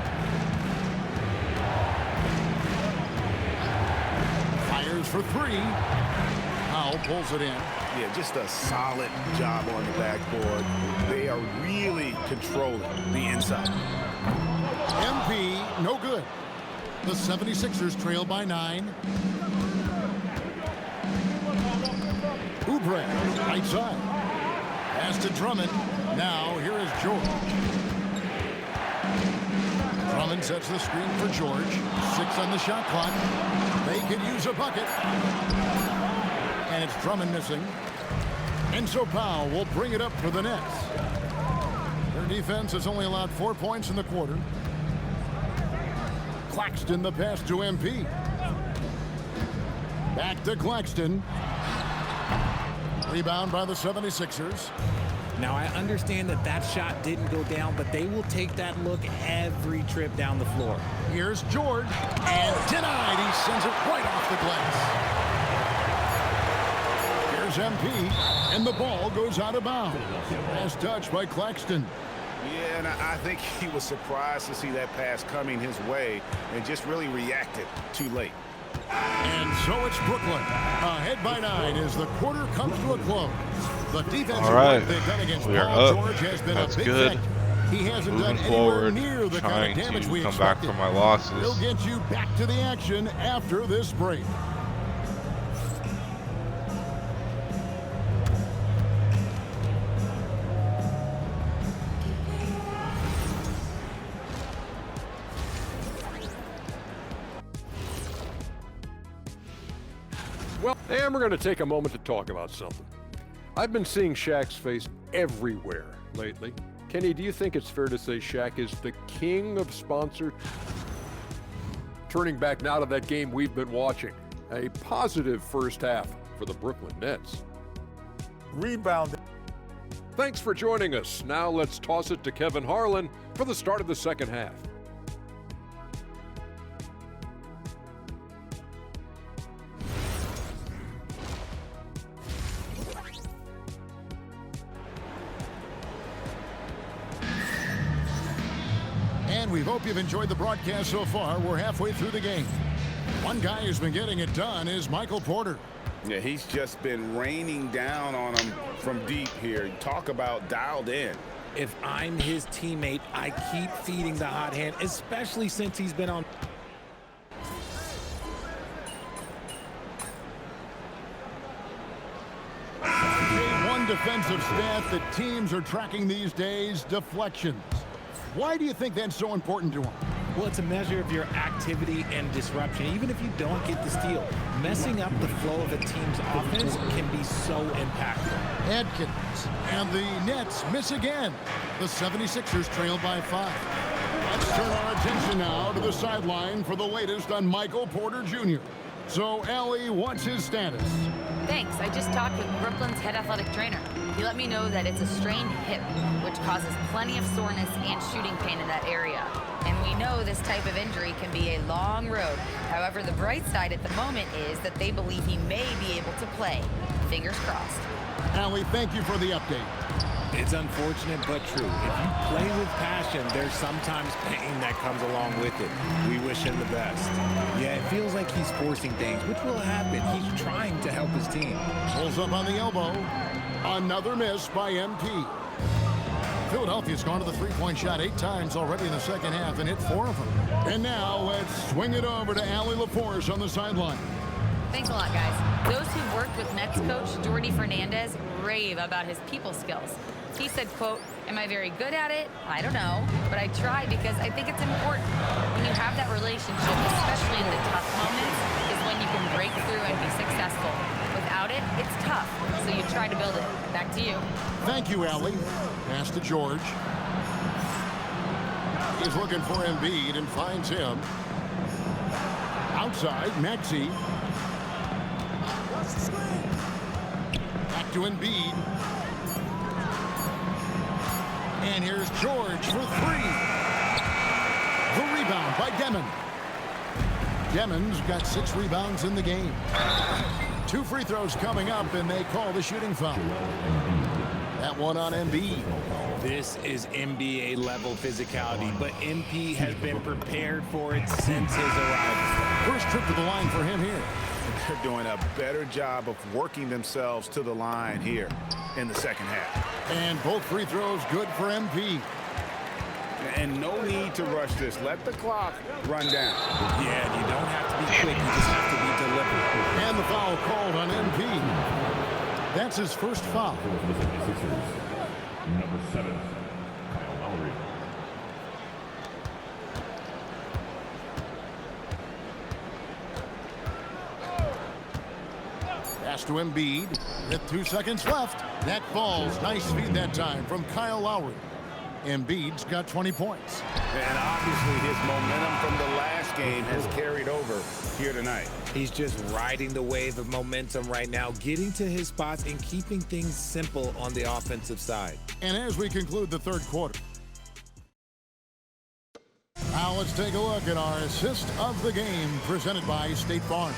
Fires for 3. Powell pulls it in. Yeah, just a solid job on the backboard. They are really controlling the inside. MP, no good. The 76ers trail by 9. Oubre, right side. Pass to Drummond. Now, here is George. Drummond sets the screen for George. 6 on the shot clock. They could use a bucket. And it's Drummond missing. And so Powell will bring it up for the Nets. Their defense has only allowed 4 points in the quarter. Claxton the pass to MP. Back to Claxton. Rebound by the 76ers. Now, I understand that that shot didn't go down, but they will take that look every trip down the floor. Here's George. And denied. He sends it right off the glass. Here's MP. And the ball goes out of bounds. Last touch by Claxton. Yeah, and I think he was surprised to see that pass coming his way and just really reacted too late. And so it's Brooklyn ahead by 9 as the quarter comes to a close. The defensive work they've done against Paul George has been a big factor. He hasn't done anywhere near the kind of damage we expected. Come back from my losses. We'll get you back to the action after this break. Well, and we're going to take a moment to talk about something. I've been seeing Shaq's face everywhere lately. Kenny, do you think it's fair to say Shaq is the king of sponsor? Turning back now to that game we've been watching. A positive first half for the Brooklyn Nets. Rebound. Thanks for joining us. Now let's toss it to Kevin Harlan for the start of the second half. And we hope you've enjoyed the broadcast so far. We're halfway through the game. One guy who's been getting it done is Michael Porter. Yeah, he's just been raining down on him from deep here. Talk about dialed in. If I'm his teammate, I keep feeding the hot hand, especially since he's been on. One defensive stat that teams are tracking these days, deflections. Why do you think that's so important to them? Well, it's a measure of your activity and disruption. Even if you don't get the steal, messing up the flow of a team's offense can be so impactful. Adkins and the Nets miss again. The 76ers trail by 5. Let's turn our attention now to the sideline for the latest on Michael Porter Jr. So, Allie, what's his status? Thanks. I just talked with Brooklyn's head athletic trainer. He let me know that it's a strained hip, which causes plenty of soreness and shooting pain in that area. And we know this type of injury can be a long road. However, the bright side at the moment is that they believe he may be able to play. Fingers crossed. Allie, thank you for the update. It's unfortunate but true. If you play with passion, there's sometimes pain that comes along with it. We wish him the best. Yeah, it feels like he's forcing things, which will happen. He's trying to help his team. Pulls up on the elbow. Another miss by MP. Philadelphia's gone to the three-point shot 8 times already in the second half and hit 4 of them. And now let's swing it over to Allie LaForce on the sideline. Thanks a lot, guys. Those who've worked with Nets coach Jordi Fernandez rave about his people skills. He said, quote, "Am I very good at it? I don't know, but I try because I think it's important. When you have that relationship, especially in the tough moments, is when you can break through and be successful. Without it, it's tough, so you try to build it." Back to you. Thank you, Allie. Pass to George. He's looking for Embiid and finds him. Outside, Maxey. Back to Embiid. And here's George for 3. The rebound by Demon. Demon's got 6 rebounds in the game. 2 free throws coming up, and they call the shooting foul. That one on Embiid. This is NBA level physicality, but MP has been prepared for it since his arrival. First trip to the line for him here. They're doing a better job of working themselves to the line here in the second half. And both free throws good for MP. And no need to rush this. Let the clock run down. Yeah, you don't have to be quick. You just have to be deliberate. And the foul called on MP. That's his first foul. Number 7, Kyle Lowry. Pass to Embiid with 2 seconds left. That falls. Nice feed that time from Kyle Lowry. Embiid's got 20 points. And obviously his momentum from the last game has carried over here tonight. He's just riding the wave of momentum right now, getting to his spots and keeping things simple on the offensive side. And as we conclude the third quarter, now let's take a look at our assist of the game presented by State Farm.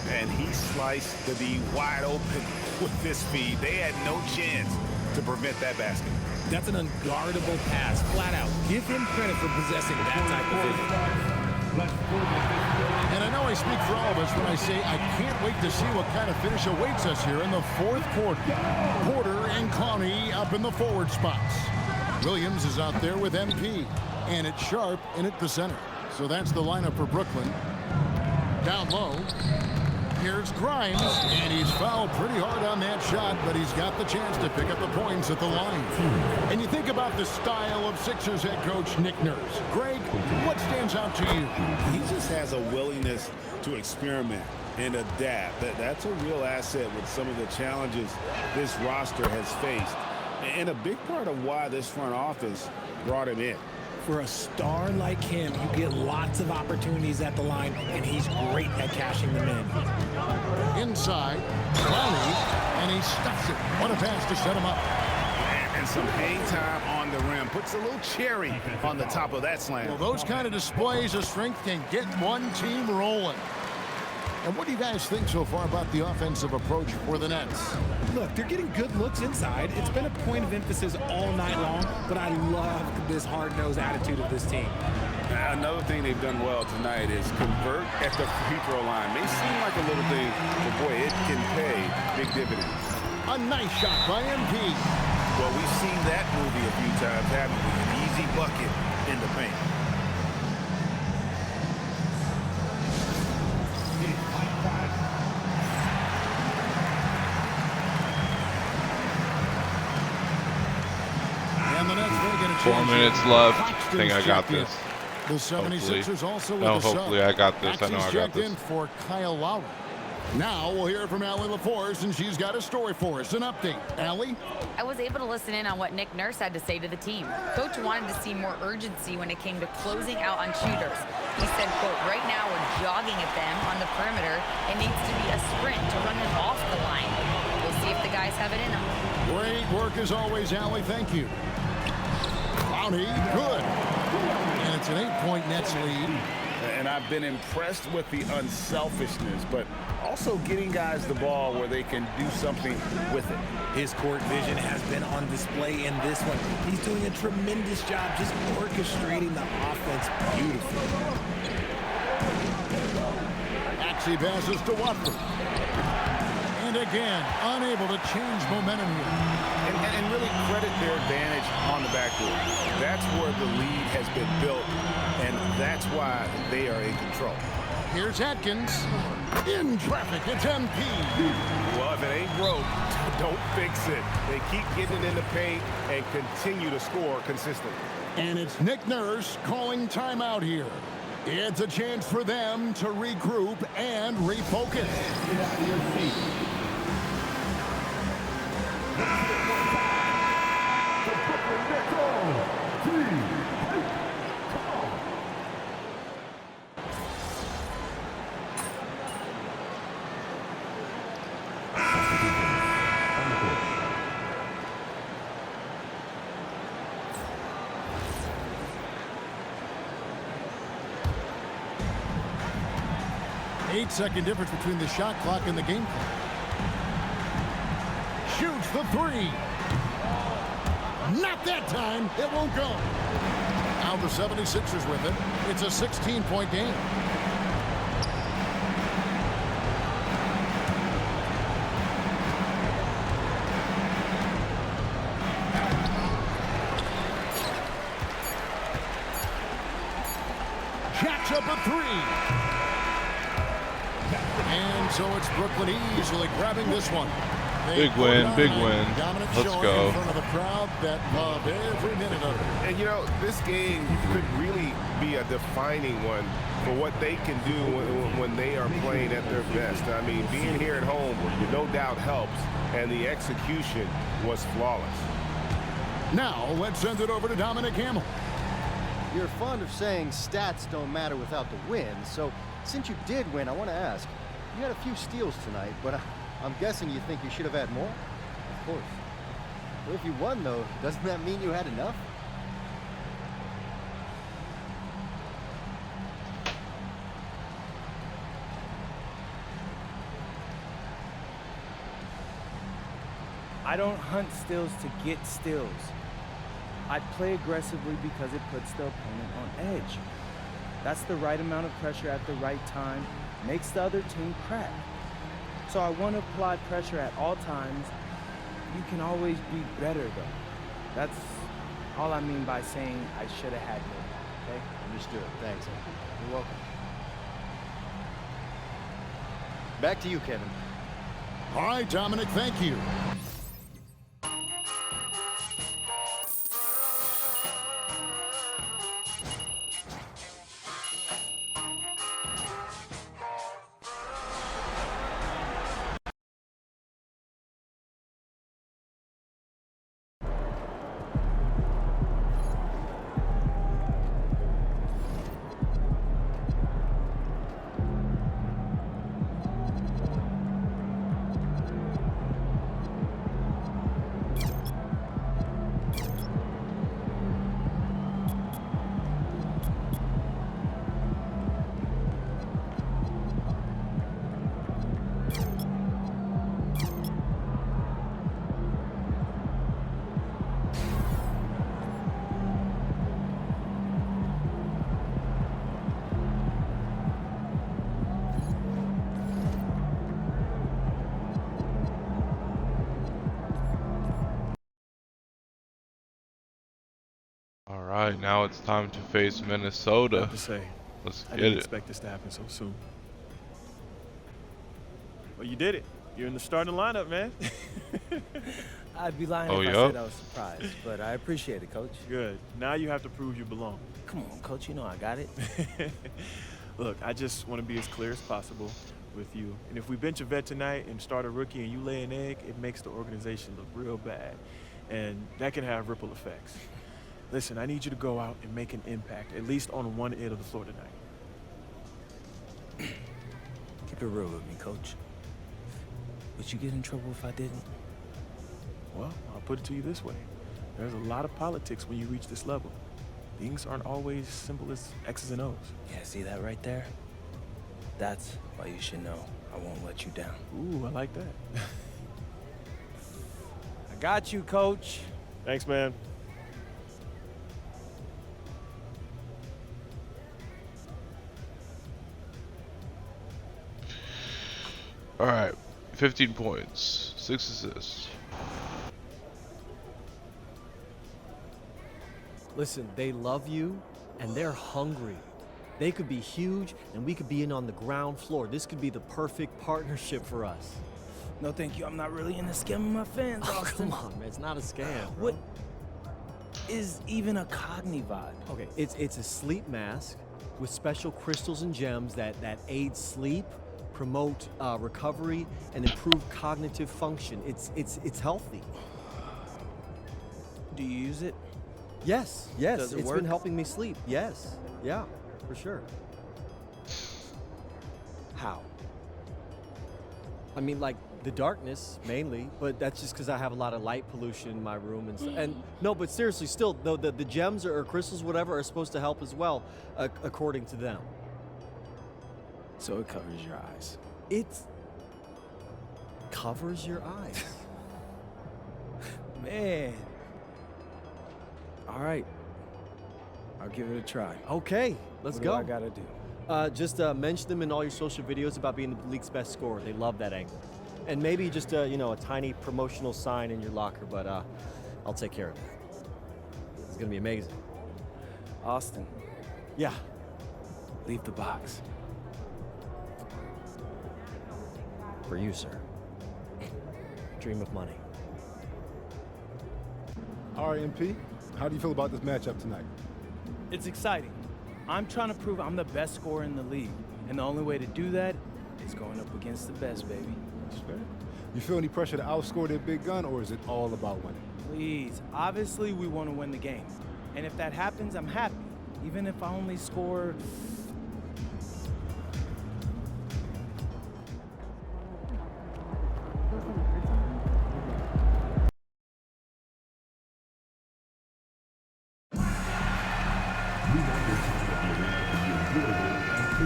And he sliced the D wide open with this feed. They had no chance to prevent that basket. That's an unguardable pass, flat out. Give him credit for possessing that type of vision. And I know I speak for all of us when I say I can't wait to see what kind of finish awaits us here in the fourth quarter. Porter and Clowney up in the forward spots. Williams is out there with MP. And it's Sharp in at the center. So that's the lineup for Brooklyn. Down low. Here's Grimes, and he's fouled pretty hard on that shot, but he's got the chance to pick up the points at the line. And you think about the style of Sixers head coach Nick Nurse. Greg, what stands out to you? He just has a willingness to experiment and adapt. That's a real asset with some of the challenges this roster has faced. And a big part of why this front office brought him in. For a star like him, you get lots of opportunities at the line, and he's great at cashing them in. Inside, Clowney, and he stuffs it. What a pass to set him up. And some hang time on the rim. Puts a little cherry on the top of that slam. Well, those kind of displays of strength can get one team rolling. And what do you guys think so far about the offensive approach for the Nets? Look, they're getting good looks inside. It's been a point of emphasis all night long, but I love this hard-nosed attitude of this team. Another thing they've done well tonight is convert at the free throw line. May seem like a little thing, but boy, it can pay big dividends. A nice shot by MP. Well, we've seen that movie a few times, haven't we? An easy bucket in the paint. And the Nets will get a 4 minutes left. I think I got this. The 76ers also with no, the hopefully sub. I got this. I know I got checked this. in for Kyle Lowry. Now we'll hear from Allie LaForce, and she's got a story for us. An update. Allie? I was able to listen in on what Nick Nurse had to say to the team. Coach wanted to see more urgency when it came to closing out on shooters. He said, quote, "Right now we're jogging at them on the perimeter. It needs to be a sprint to run them off the line." We'll see if the guys have it in them. Great work as always, Allie. Thank you. Clowney, good. And it's an 8-point Nets lead. And I've been impressed with the unselfishness, but also getting guys the ball where they can do something with it. His court vision has been on display in this one. He's doing a tremendous job just orchestrating the offense beautifully. Maxey passes to Watford. And again, unable to change momentum here. And really credit their advantage on the backboard. That's where the lead has been built, and that's why they are in control. Here's Atkins. In traffic, it's MP. Well, if it ain't broke, don't fix it. They keep getting it in the paint and continue to score consistently. And it's Nick Nurse calling timeout here. It's a chance for them to regroup and refocus. Eight-second difference between the shot clock and the game clock. Shoots the three. Not that time. It won't go. Now the 76ers with it. It's a 16-point game. Jacks up a three. And so it's Brooklyn easily grabbing this one. Big win, big win. Let's go. In front of a crowd that loved every minute of it. And you know, this game could really be a defining one for what they can do when they are playing at their best. I mean, being here at home no doubt helps, and the execution was flawless. Now let's send it over to Dominic Hamill. You're fond of saying stats don't matter without the win, so since you did win, I want to ask, you had a few steals tonight, but I'm guessing you think you should have had more? Of course. Well, if you won, though, doesn't that mean you had enough? I don't hunt steals to get steals. I play aggressively because it puts the opponent on edge. That's the right amount of pressure at the right time, makes the other team crack. So I want to apply pressure at all times. You can always be better, though. That's all I mean by saying I should have had more, okay? Understood. Thanks. You're welcome. Back to you, Kevin. All right, Dominic, thank you. Alright, now it's time to face Minnesota. Let's I get didn't it. expect this to happen so soon. Well, you did it. You're in the starting lineup, man. I'd be lying if I said I was surprised, but I appreciate it, Coach. Good. Now you have to prove you belong. Come on, Coach, you know I got it. Look, I just want to be as clear as possible with you. And if we bench a vet tonight and start a rookie and you lay an egg, it makes the organization look real bad. And that can have ripple effects. Listen, I need you to go out and make an impact, at least on one end of the floor tonight. Keep it real with me, Coach. Would you get in trouble if I didn't? Well, I'll put it to you this way. There's a lot of politics when you reach this level. things aren't always simple as X's and O's. Yeah, see that right there? That's why you should know I won't let you down. Ooh, I like that. I got you, Coach. Thanks, man. All right, 15 points, 6 assists. Listen, they love you, and they're hungry. They could be huge, and we could be in on the ground floor. This could be the perfect partnership for us. No, thank you. I'm not really into scamming my fans, Oh, Austin. come on, man. It's not a scam, bro. What is even a Cognivod? Okay, it's a sleep mask with special crystals and gems that aid sleep, promote recovery, and improve cognitive function. It's healthy. Do you use it? Yes. Does it It's work? been helping me sleep. Yes. Yeah, for sure. How? I mean, like the darkness mainly, but that's just because I have a lot of light pollution in my room and no, but seriously, still, though the gems or crystals, whatever, are supposed to help as well, according to them. So it covers your eyes. It covers your eyes. Man. All right. I'll give it a try. Okay, let's What go. do I gotta do? Just mention them in all your social videos about being the league's best scorer. They love that angle. And maybe just a tiny promotional sign in your locker, but I'll take care of it. It's gonna be amazing. Austin. Yeah. Leave the box. For you, sir. Dream of money. All right, MP, how do you feel about this matchup tonight? It's exciting. I'm trying to prove I'm the best scorer in the league. And the only way to do that is going up against the best, baby. That's fair. You feel any pressure to outscore their big gun, or is it all about winning? Please. Obviously, we want to win the game. And if that happens, I'm happy. Even if I only score...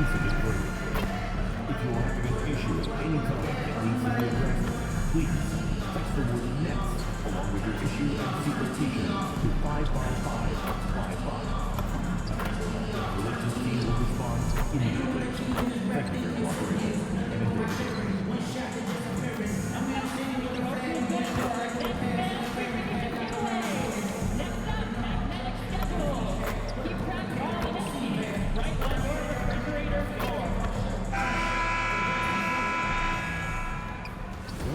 If you are having an issue at any time that needs to be addressed, please text the word NETS along with your issue and secret t-shirt to 55555. The Legends team will respond immediately. Thank you for your cooperation and enjoy the game.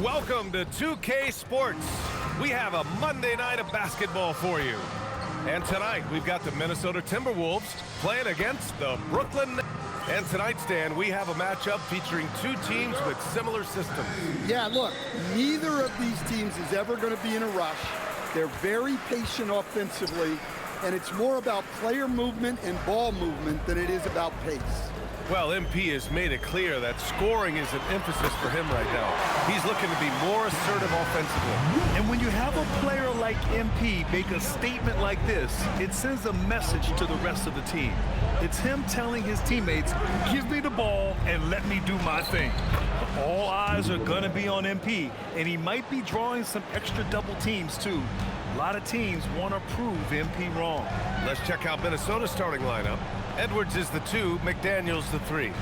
Welcome to 2K Sports. We have a Monday night of basketball for you. And tonight, we've got the Minnesota Timberwolves playing against the Brooklyn Nets. And tonight, Stan, we have a matchup featuring two teams with similar systems. Yeah, look, neither of these teams is ever going to be in a rush. They're very patient offensively, and it's more about player movement and ball movement than it is about pace. Well, MP has made it clear that scoring is an emphasis for him right now. He's looking to be more assertive offensively. And when you have a player like MP make a statement like this, it sends a message to the rest of the team. It's him telling his teammates, give me the ball and let me do my thing. All eyes are going to be on MP, and he might be drawing some extra double teams too. A lot of teams want to prove MP wrong. Let's check out Minnesota's starting lineup. Edwards is the 2, McDaniels the 3.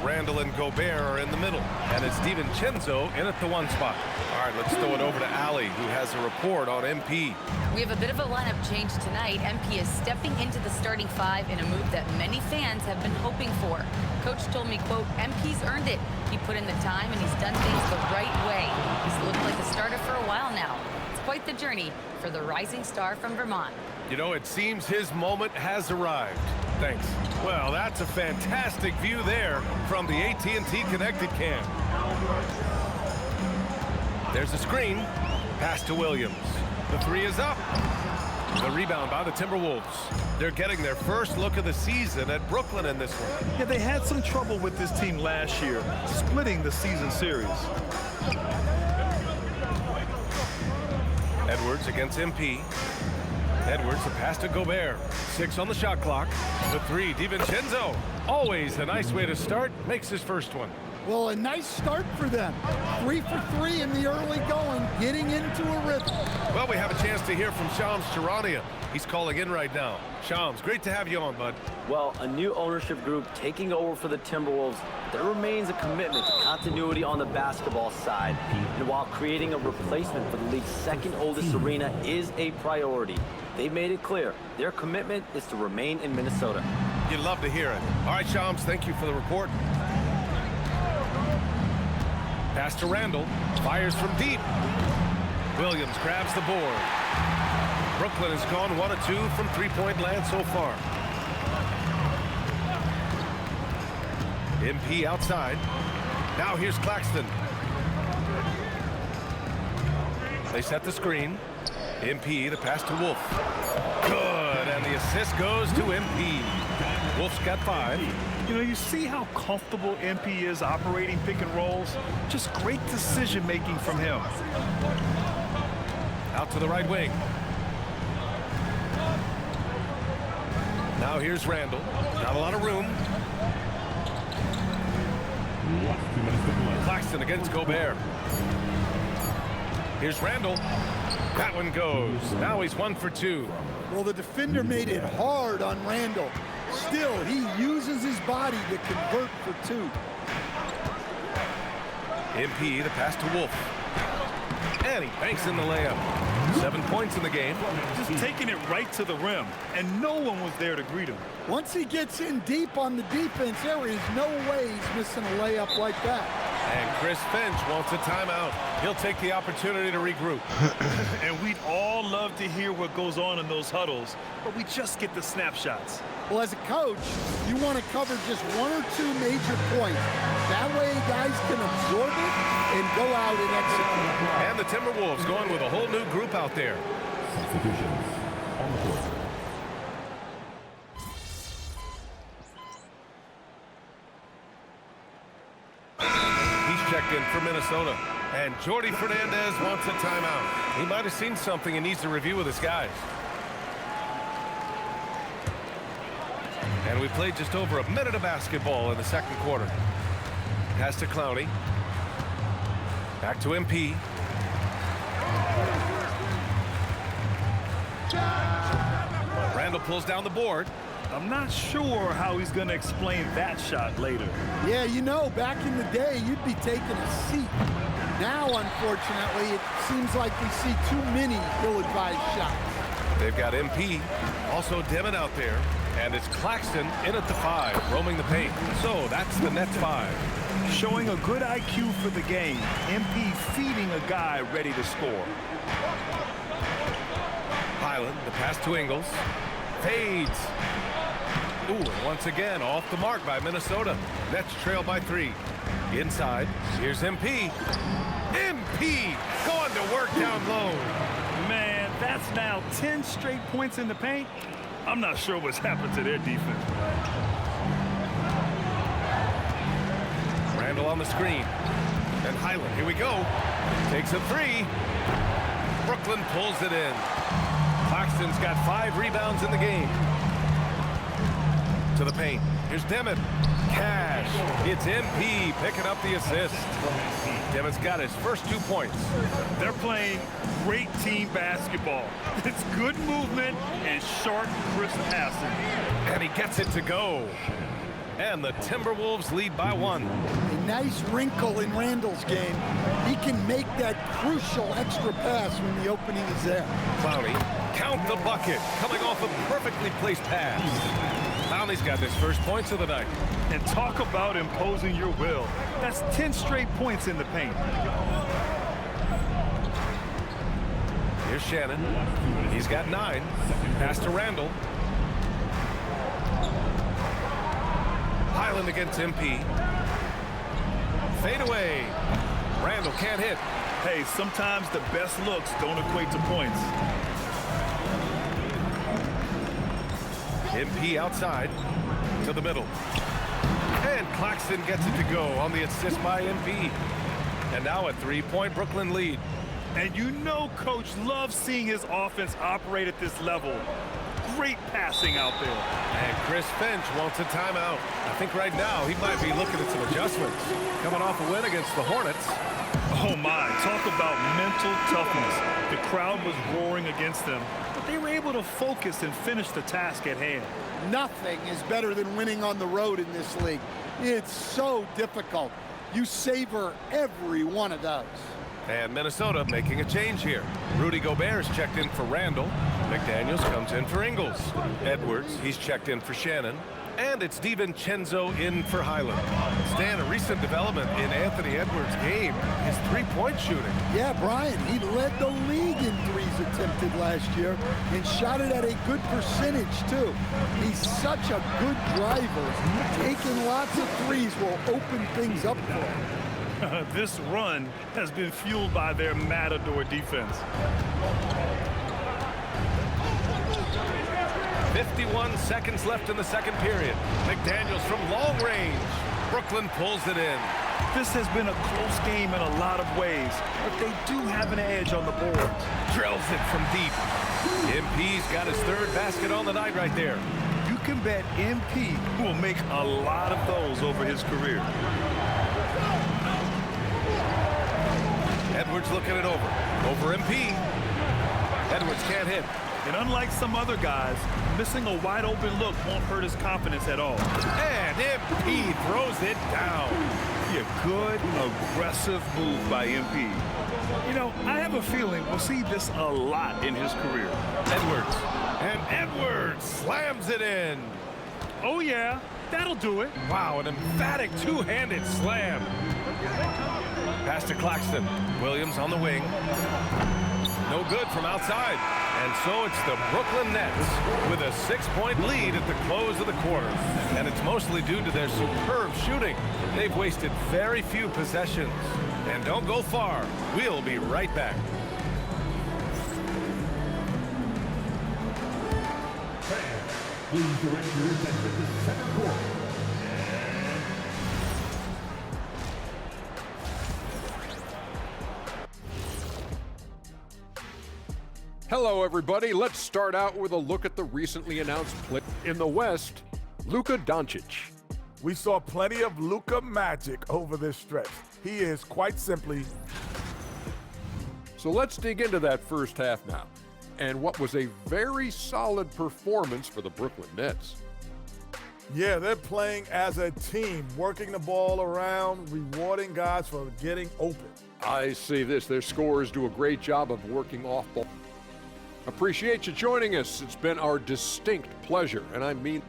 Randall and Gobert are in the middle. And it's DiVincenzo in at the 1 spot. All right, let's throw it over to Allie, who has a report on MP. We have a bit of a lineup change tonight. MP is stepping into the starting 5 in a move that many fans have been hoping for. Coach told me, quote, MP's earned it. He put in the time and he's done things the right way. He's looked like a starter for a while now. It's quite the journey for the rising star from Vermont. You know, it seems his moment has arrived. Thanks. Well, that's a fantastic view there from the AT&T Connected Cam. There's a screen. Pass to Williams. The 3 is up. The rebound by the Timberwolves. They're getting their first look of the season at Brooklyn in this one. Yeah, they had some trouble with this team last year, splitting the season series. Edwards against MP. Edwards, the pass to Gobert. 6 on the shot clock. The 3, DiVincenzo. Always a nice way to start. Makes his first one. Well, a nice start for them. 3 for 3 in the early going, getting into a rhythm. Well, we have a chance to hear from Shams Charania. He's calling in right now. Shams, great to have you on, bud. Well, a new ownership group taking over for the Timberwolves. There remains a commitment to continuity on the basketball side. And while creating a replacement for the league's second oldest arena is a priority, they've made it clear their commitment is to remain in Minnesota. You'd love to hear it. All right, Shams, thank you for the report. Pass to Randall. Fires from deep. Williams grabs the board. Brooklyn has gone 1 of 2 from three-point land so far. MP outside. Now here's Claxton. They set the screen. MP, the pass to Wolf. Good, and the assist goes to MP. Wolf's got 5. You know, you see how comfortable MP is operating pick and rolls? Just great decision-making from him. Out to the right wing. Now here's Randall. Not a lot of room. Claxton against Gobert. Here's Randall. That one goes. Now he's 1 for 2. Well, the defender made it hard on Randall. Still, he uses his body to convert for 2. MP, the pass to Wolf. And he banks in the layup. 7 points in the game. Just taking it right to the rim, and no one was there to greet him. Once he gets in deep on the defense, there is no way he's missing a layup like that. And Chris Finch wants a timeout. He'll take the opportunity to regroup. And we'd all love to hear what goes on in those huddles, but we just get the snapshots. Well, as a coach, you want to cover just 1 or 2 major points. That way guys can absorb it and go out and execute. And the Timberwolves going with a whole new group out there. Substitutions on the court. He's checked in for Minnesota. And Jordi Fernandez wants a timeout. He might have seen something and needs to review with his guys. And we played just over a minute of basketball in the second quarter. Pass to Clowney. Back to MP. Randall pulls down the board. I'm not sure how he's going to explain that shot later. Yeah, you know, back in the day, you'd be taking a seat. Now, unfortunately, it seems like we see too many ill-advised shots. They've got MP, also Demon out there, and it's Claxton in at the 5, roaming the paint. So that's the Nets 5. Showing a good IQ for the game. MP feeding a guy ready to score. Highland, the pass to Ingles. Fades. Ooh, and once again, off the mark by Minnesota. Nets trail by 3. Inside, here's MP. MP going to work down low. Man, that's now 10 straight points in the paint. I'm not sure what's happened to their defense. Randall on the screen. And Highland, here we go. Takes a 3. Brooklyn pulls it in. Claxton's got 5 rebounds in the game. To the paint. Here's Demon. Cash. It's MP picking up the assist. Demon's got his first 2 points. They're playing great team basketball. It's good movement and sharp, crisp passing. And he gets it to go. And the Timberwolves lead by 1. A nice wrinkle in Randall's game. He can make that crucial extra pass when the opening is there. Clowney, count the bucket, coming off a perfectly placed pass. Clowney's got his first points of the night. And talk about imposing your will. That's 10 straight points in the paint. Here's Shannon. He's got 9. Pass to Randall. Highland against MP. Fade away. Randall can't hit. Hey, sometimes the best looks don't equate to points. MP outside to the middle. And Claxton gets it to go on the assist by MP. And now a 3-point Brooklyn lead. And you know Coach loves seeing his offense operate at this level. Great passing out there. And Chris Finch wants a timeout. I think right now he might be looking at some adjustments. Coming off a win against the Hornets. Oh my, talk about mental toughness. The crowd was roaring against them, but they were able to focus and finish the task at hand. Nothing is better than winning on the road in this league. It's so difficult. You savor every one of those. And Minnesota making a change here. Rudy Gobert's checked in for Randall. McDaniels comes in for Ingles. Edwards, he's checked in for Shannon. And it's DiVincenzo in for Highland. Stan, a recent development in Anthony Edwards' game is three-point shooting. Yeah, Brian, he led the league in threes attempted last year and shot it at a good percentage, too. He's such a good driver. Taking lots of threes will open things up for him. This run has been fueled by their Matador defense. 51 seconds left in the second period. McDaniels from long range. Brooklyn pulls it in. This has been a close game in a lot of ways, but they do have an edge on the board. Drills it from deep. MP's got his third basket on the night right there. You can bet MP will make a lot of those over his career. Edwards looking it over MP. Edwards can't hit. And unlike some other guys, missing a wide open look won't hurt his confidence at all. And MP throws it down. Yeah, good, aggressive move by MP. You know, I have a feeling we'll see this a lot in his career. Edwards. And Edwards slams it in. Oh, yeah, that'll do it. Wow, an emphatic two-handed slam. Pass to Claxton. Williams on the wing. No good from outside. And so it's the Brooklyn Nets with a 6-point lead at the close of the quarter. And it's mostly due to their superb shooting. They've wasted very few possessions. And don't go far. We'll be right back. Please direct your attention to the second quarter. Hello, everybody. Let's start out with a look at the recently announced play. In the West, Luka Doncic. We saw plenty of Luka magic over this stretch. He is quite simply. So let's dig into that first half now, and what was a very solid performance for the Brooklyn Nets. Yeah, they're playing as a team, working the ball around, rewarding guys for getting open. I see this. Their scorers do a great job of working off ball. Appreciate you joining us. It's been our distinct pleasure, and I mean.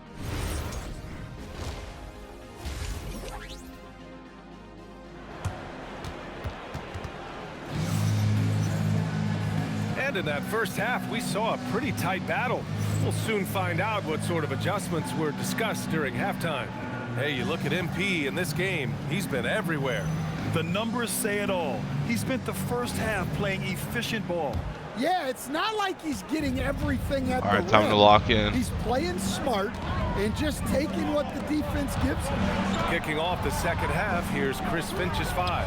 And in that first half, we saw a pretty tight battle. We'll soon find out what sort of adjustments were discussed during halftime. Hey, you look at MP in this game, he's been everywhere. The numbers say it all. He spent the first half playing efficient ball. Yeah, it's not like he's getting everything at the rim. All right, time to lock in. He's playing smart and just taking what the defense gives him. Kicking off the second half, here's Chris Finch's 5.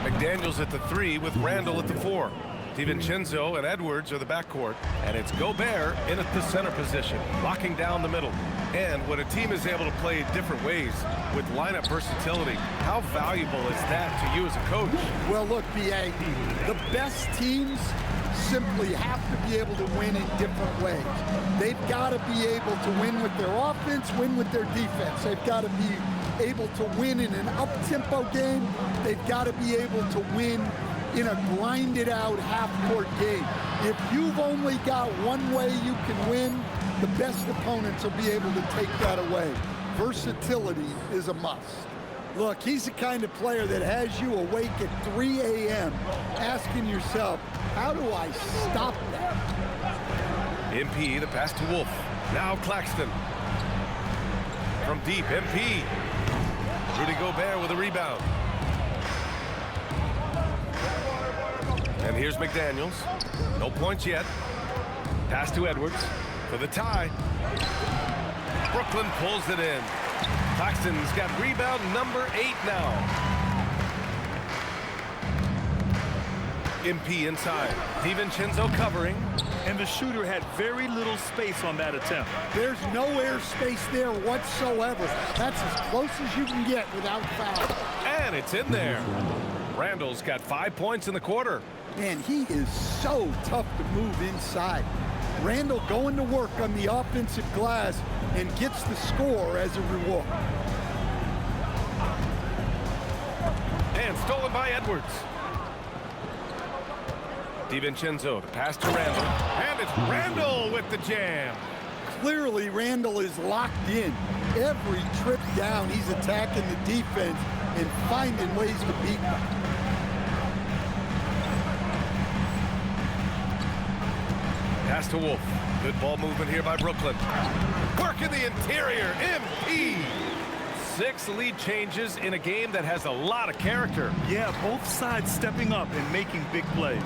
McDaniels at the 3 with Randall at the 4. DiVincenzo and Edwards are the backcourt, and it's Gobert in at the center position, locking down the middle. And when a team is able to play different ways with lineup versatility, how valuable is that to you as a coach? Well, look, B.A., the best teams simply have to be able to win in different ways. They've got to be able to win with their offense, win with their defense. They've got to be able to win in an up-tempo game. They've got to be able to win in a grinded-out half-court game. If you've only got one way you can win, the best opponents will be able to take that away. Versatility is a must. Look, he's the kind of player that has you awake at 3 a.m. asking yourself, how do I stop that? MP, the pass to Wolf. Now Claxton. From deep, MP. Rudy Gobert with a rebound. And here's McDaniels. No points yet. Pass to Edwards for the tie. Brooklyn pulls it in. Claxton's got rebound number 8 now. MP inside. DiVincenzo covering. And the shooter had very little space on that attempt. There's no air space there whatsoever. That's as close as you can get without foul. And it's in there. Randall's got 5 points in the quarter. Man, he is so tough to move inside. Randall going to work on the offensive glass and gets the score as a reward. And stolen by Edwards. DiVincenzo, the pass to Randall. And it's Randall with the jam. Clearly, Randall is locked in. Every trip down, he's attacking the defense and finding ways to beat them. Pass to Wolf. Good ball movement here by Brooklyn. Work in the interior. MP. 6 lead changes in a game that has a lot of character. Yeah, both sides stepping up and making big plays.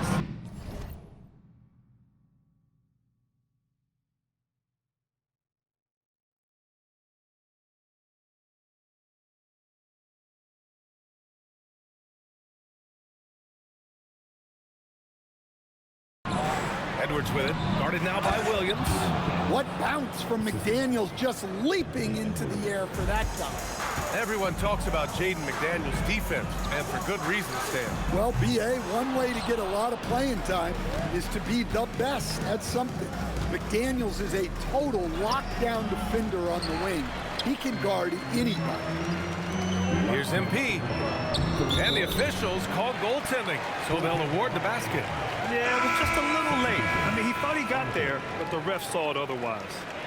Edwards with it. Guarded now by Williams. What bounce from McDaniels, just leaping into the air for that guy. Everyone talks about Jaden McDaniels' defense, and for good reason, Stan. Well, B.A., one way to get a lot of playing time is to be the best at something. McDaniels is a total lockdown defender on the wing. He can guard anybody. Here's MP. And the officials called goaltending, so they'll award the basket. Yeah, it was just a little late. I mean, he thought he got there, but the ref saw it otherwise.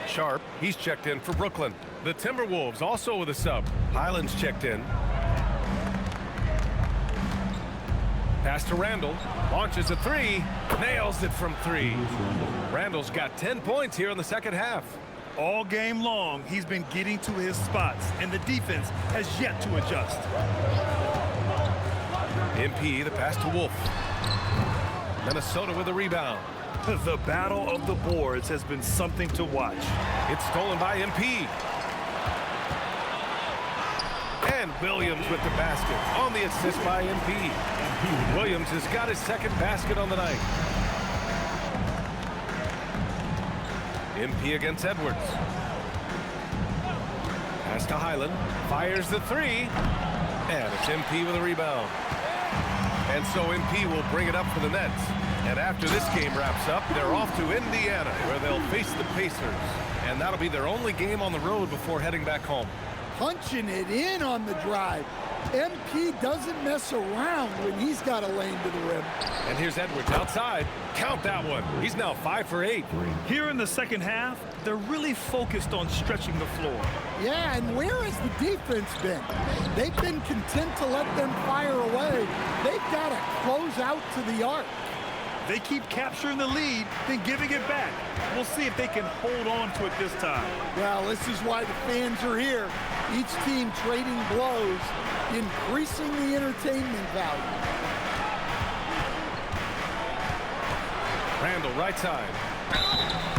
Sharp, he's checked in for Brooklyn. The Timberwolves also with a sub. Highland's checked in. Pass to Randall. Launches a 3. Nails it from 3. Randall's got 10 points here in the second half. All game long, he's been getting to his spots, and the defense has yet to adjust. MP, the pass to Wolf. Minnesota with a rebound. The battle of the boards has been something to watch. It's stolen by MP. And Williams with the basket on the assist by MP. Williams has got his second basket on the night. MP against Edwards. Pass to Highland. Fires the 3. And it's MP with a rebound. And so MP will bring it up for the Nets. And after this game wraps up, they're off to Indiana, where they'll face the Pacers. And that'll be their only game on the road before heading back home. Punching it in on the drive. MP doesn't mess around when he's got a lane to the rim. And here's Edwards outside. Count that one. He's now 5 for 8. Here in the second half, they're really focused on stretching the floor. Yeah, and where has the defense been? They've been content to let them fire away. They've got to close out to the arc. They keep capturing the lead, then giving it back. We'll see if they can hold on to it this time. Well, this is why the fans are here. Each team trading blows, increasing the entertainment value. Randall right side.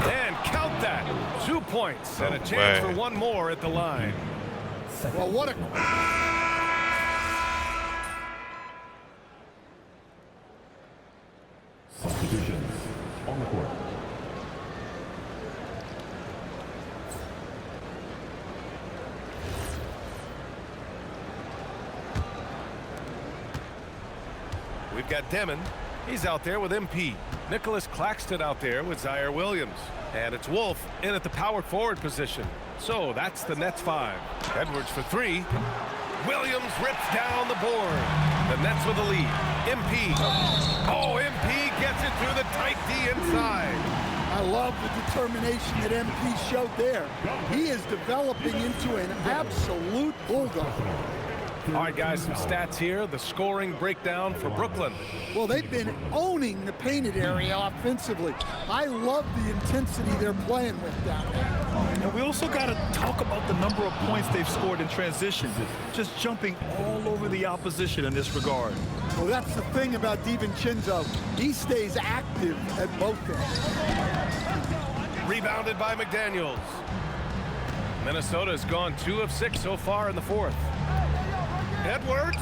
And count that. 2 points and a chance for one more at the line. Well, what a... Substitutions on the court. We've got Demon. He's out there with MP. Nicholas Claxton out there with Zaire Williams. And it's Wolf in at the power forward position. So that's the Nets 5. Edwards for 3. Williams rips down the board. The Nets with the lead. MP. Oh, MP gets it through the tight D inside. I love the determination that MP showed there. He is developing into an absolute bulldog. All right, guys, some stats here. The scoring breakdown for Brooklyn. Well, they've been owning the painted area offensively. I love the intensity they're playing with down there. And we also got to talk about the number of points they've scored in transition, just jumping all over the opposition in this regard. Well, that's the thing about DiVincenzo. He stays active at both ends. Rebounded by McDaniels. Minnesota has gone 2 of 6 so far in the fourth. Edwards.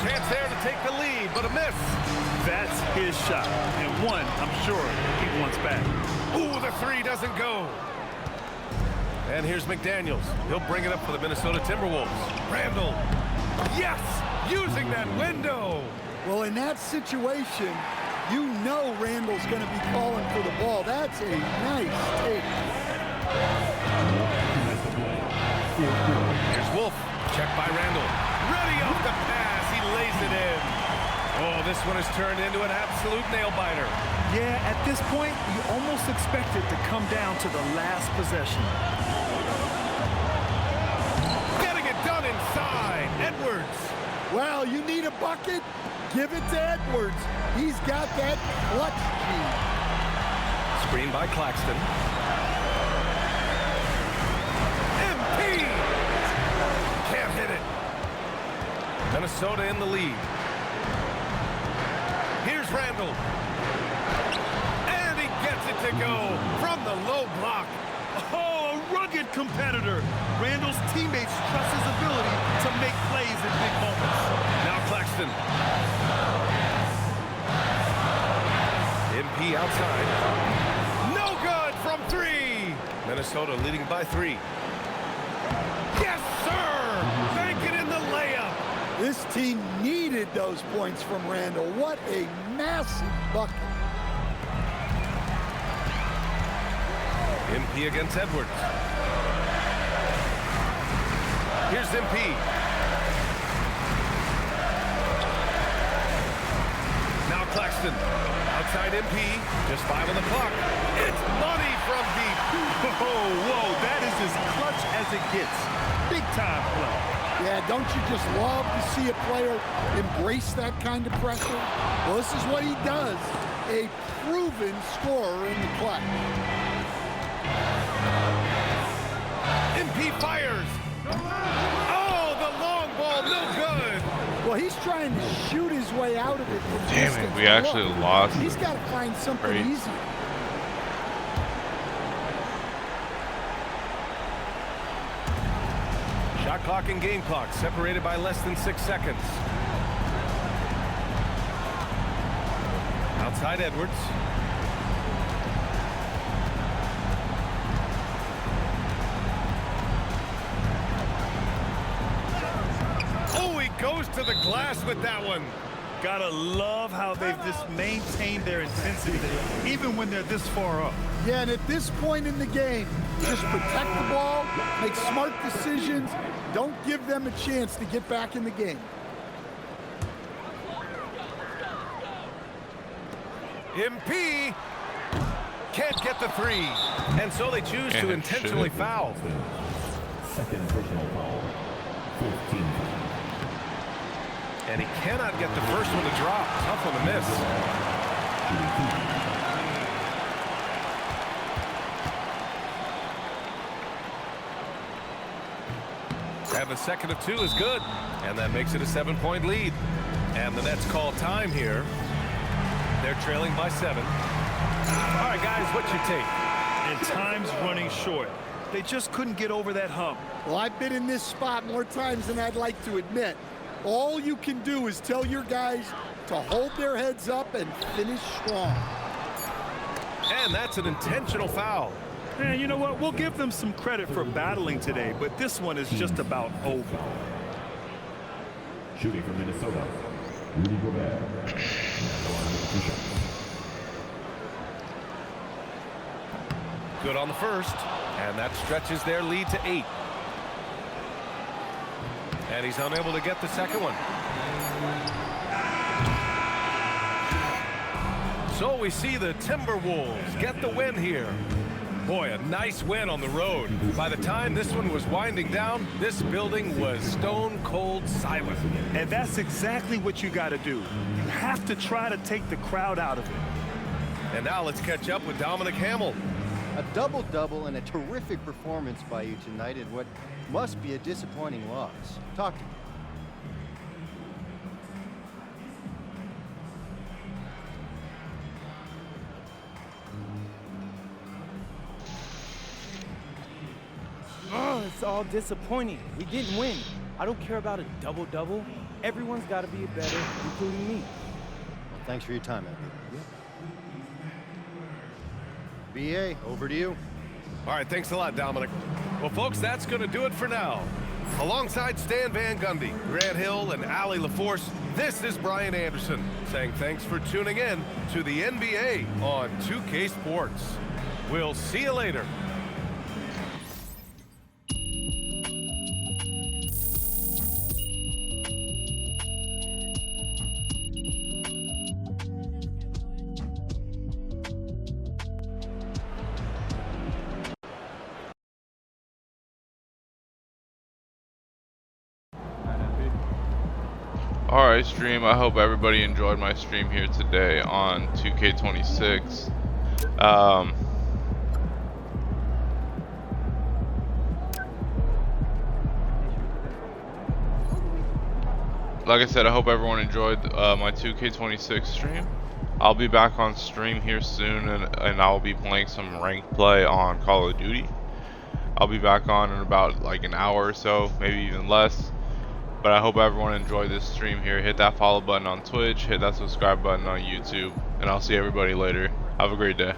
Chance there to take the lead, but a miss. That's his shot, and one I'm sure he wants back. Ooh, the three doesn't go. And here's McDaniels. He'll bring it up for the Minnesota Timberwolves. Randall, yes, using that window. Well, in that situation, you know Randall's going to be calling for the ball. That's a nice take. Here's Wolf. Check by Randall. Ready off the pass. He lays it in. Oh, this one has turned into an absolute nail-biter. Yeah, at this point, you almost expect it to come down to the last possession. Getting it done inside. Edwards. Well, you need a bucket? Give it to Edwards. He's got that clutch key. Screen by Claxton. MP! Can't hit it. Minnesota in the lead. Here's Randall. And he gets it to go from the low block. Oh, a rugged competitor. Randall's teammates trust his ability to make plays in big moments. Now Claxton. MP outside. No good from three. Minnesota leading by 3. Yes, sir! Bank it in the layup. This team needed those points from Randall. What a massive bucket. MP against Edwards. Here's MP. Now Claxton. Outside MP. Just 5 on the clock. It's money from deep. Whoa, that is as clutch as it gets. Big time play. Yeah, don't you just love to see a player embrace that kind of pressure? Well, this is what he does. A proven scorer in the clutch. MP fires. Oh, the long ball, no good. Well, he's trying to shoot his way out of it. Damn it, we actually lost. He's got to find something easy. Shot clock and game clock separated by less than 6 seconds. Outside Edwards. Oh, he goes to the glass with that one. Gotta love how they've just maintained their intensity, even when they're this far up. Yeah, and at this point in the game, just protect the ball, make smart decisions, don't give them a chance to get back in the game. MP can't get the 3, and so they choose to intentionally foul. Second personal foul. 15. And he cannot get the first one to drop. Tough one to miss. And the second of 2 is good. And that makes it a 7-point lead. And the Nets call time here. They're trailing by 7. All right, guys, what's your take? And time's running short. They just couldn't get over that hump. Well, I've been in this spot more times than I'd like to admit. All you can do is tell your guys to hold their heads up and finish strong. And that's an intentional foul. And you know what? We'll give them some credit for battling today, but this one is just about over. Shooting from Minnesota, Rudy Gobert. Good on the first, and that stretches their lead to 8. And he's unable to get the second one. So we see the Timberwolves get the win here. Boy, a nice win on the road. By the time this one was winding down, this building was stone cold silent. And that's exactly what you got to do. You have to try to take the crowd out of it. And now let's catch up with Dominic Hamill. A double-double and a terrific performance by you tonight in what must be a disappointing loss. Talk to me. Oh, it's all disappointing. We didn't win. I don't care about a double-double. Everyone's got to be better, including me. Well, thanks for your time, MB. BA, over to you. All right, thanks a lot, Dominic. Well, folks, that's going to do it for now. Alongside Stan Van Gundy, Grant Hill, and Allie LaForce, this is Brian Anderson saying thanks for tuning in to the NBA on 2K Sports. We'll see you later. Alright, stream. I hope everybody enjoyed my stream here today on 2K26. Like I said, I hope everyone enjoyed my 2K26 stream. I'll be back on stream here soon, and I'll be playing some ranked play on Call of Duty. I'll be back on in about like an hour or so, maybe even less. But I hope everyone enjoyed this stream here. Hit that follow button on Twitch, hit that subscribe button on YouTube, and I'll see everybody later. Have a great day.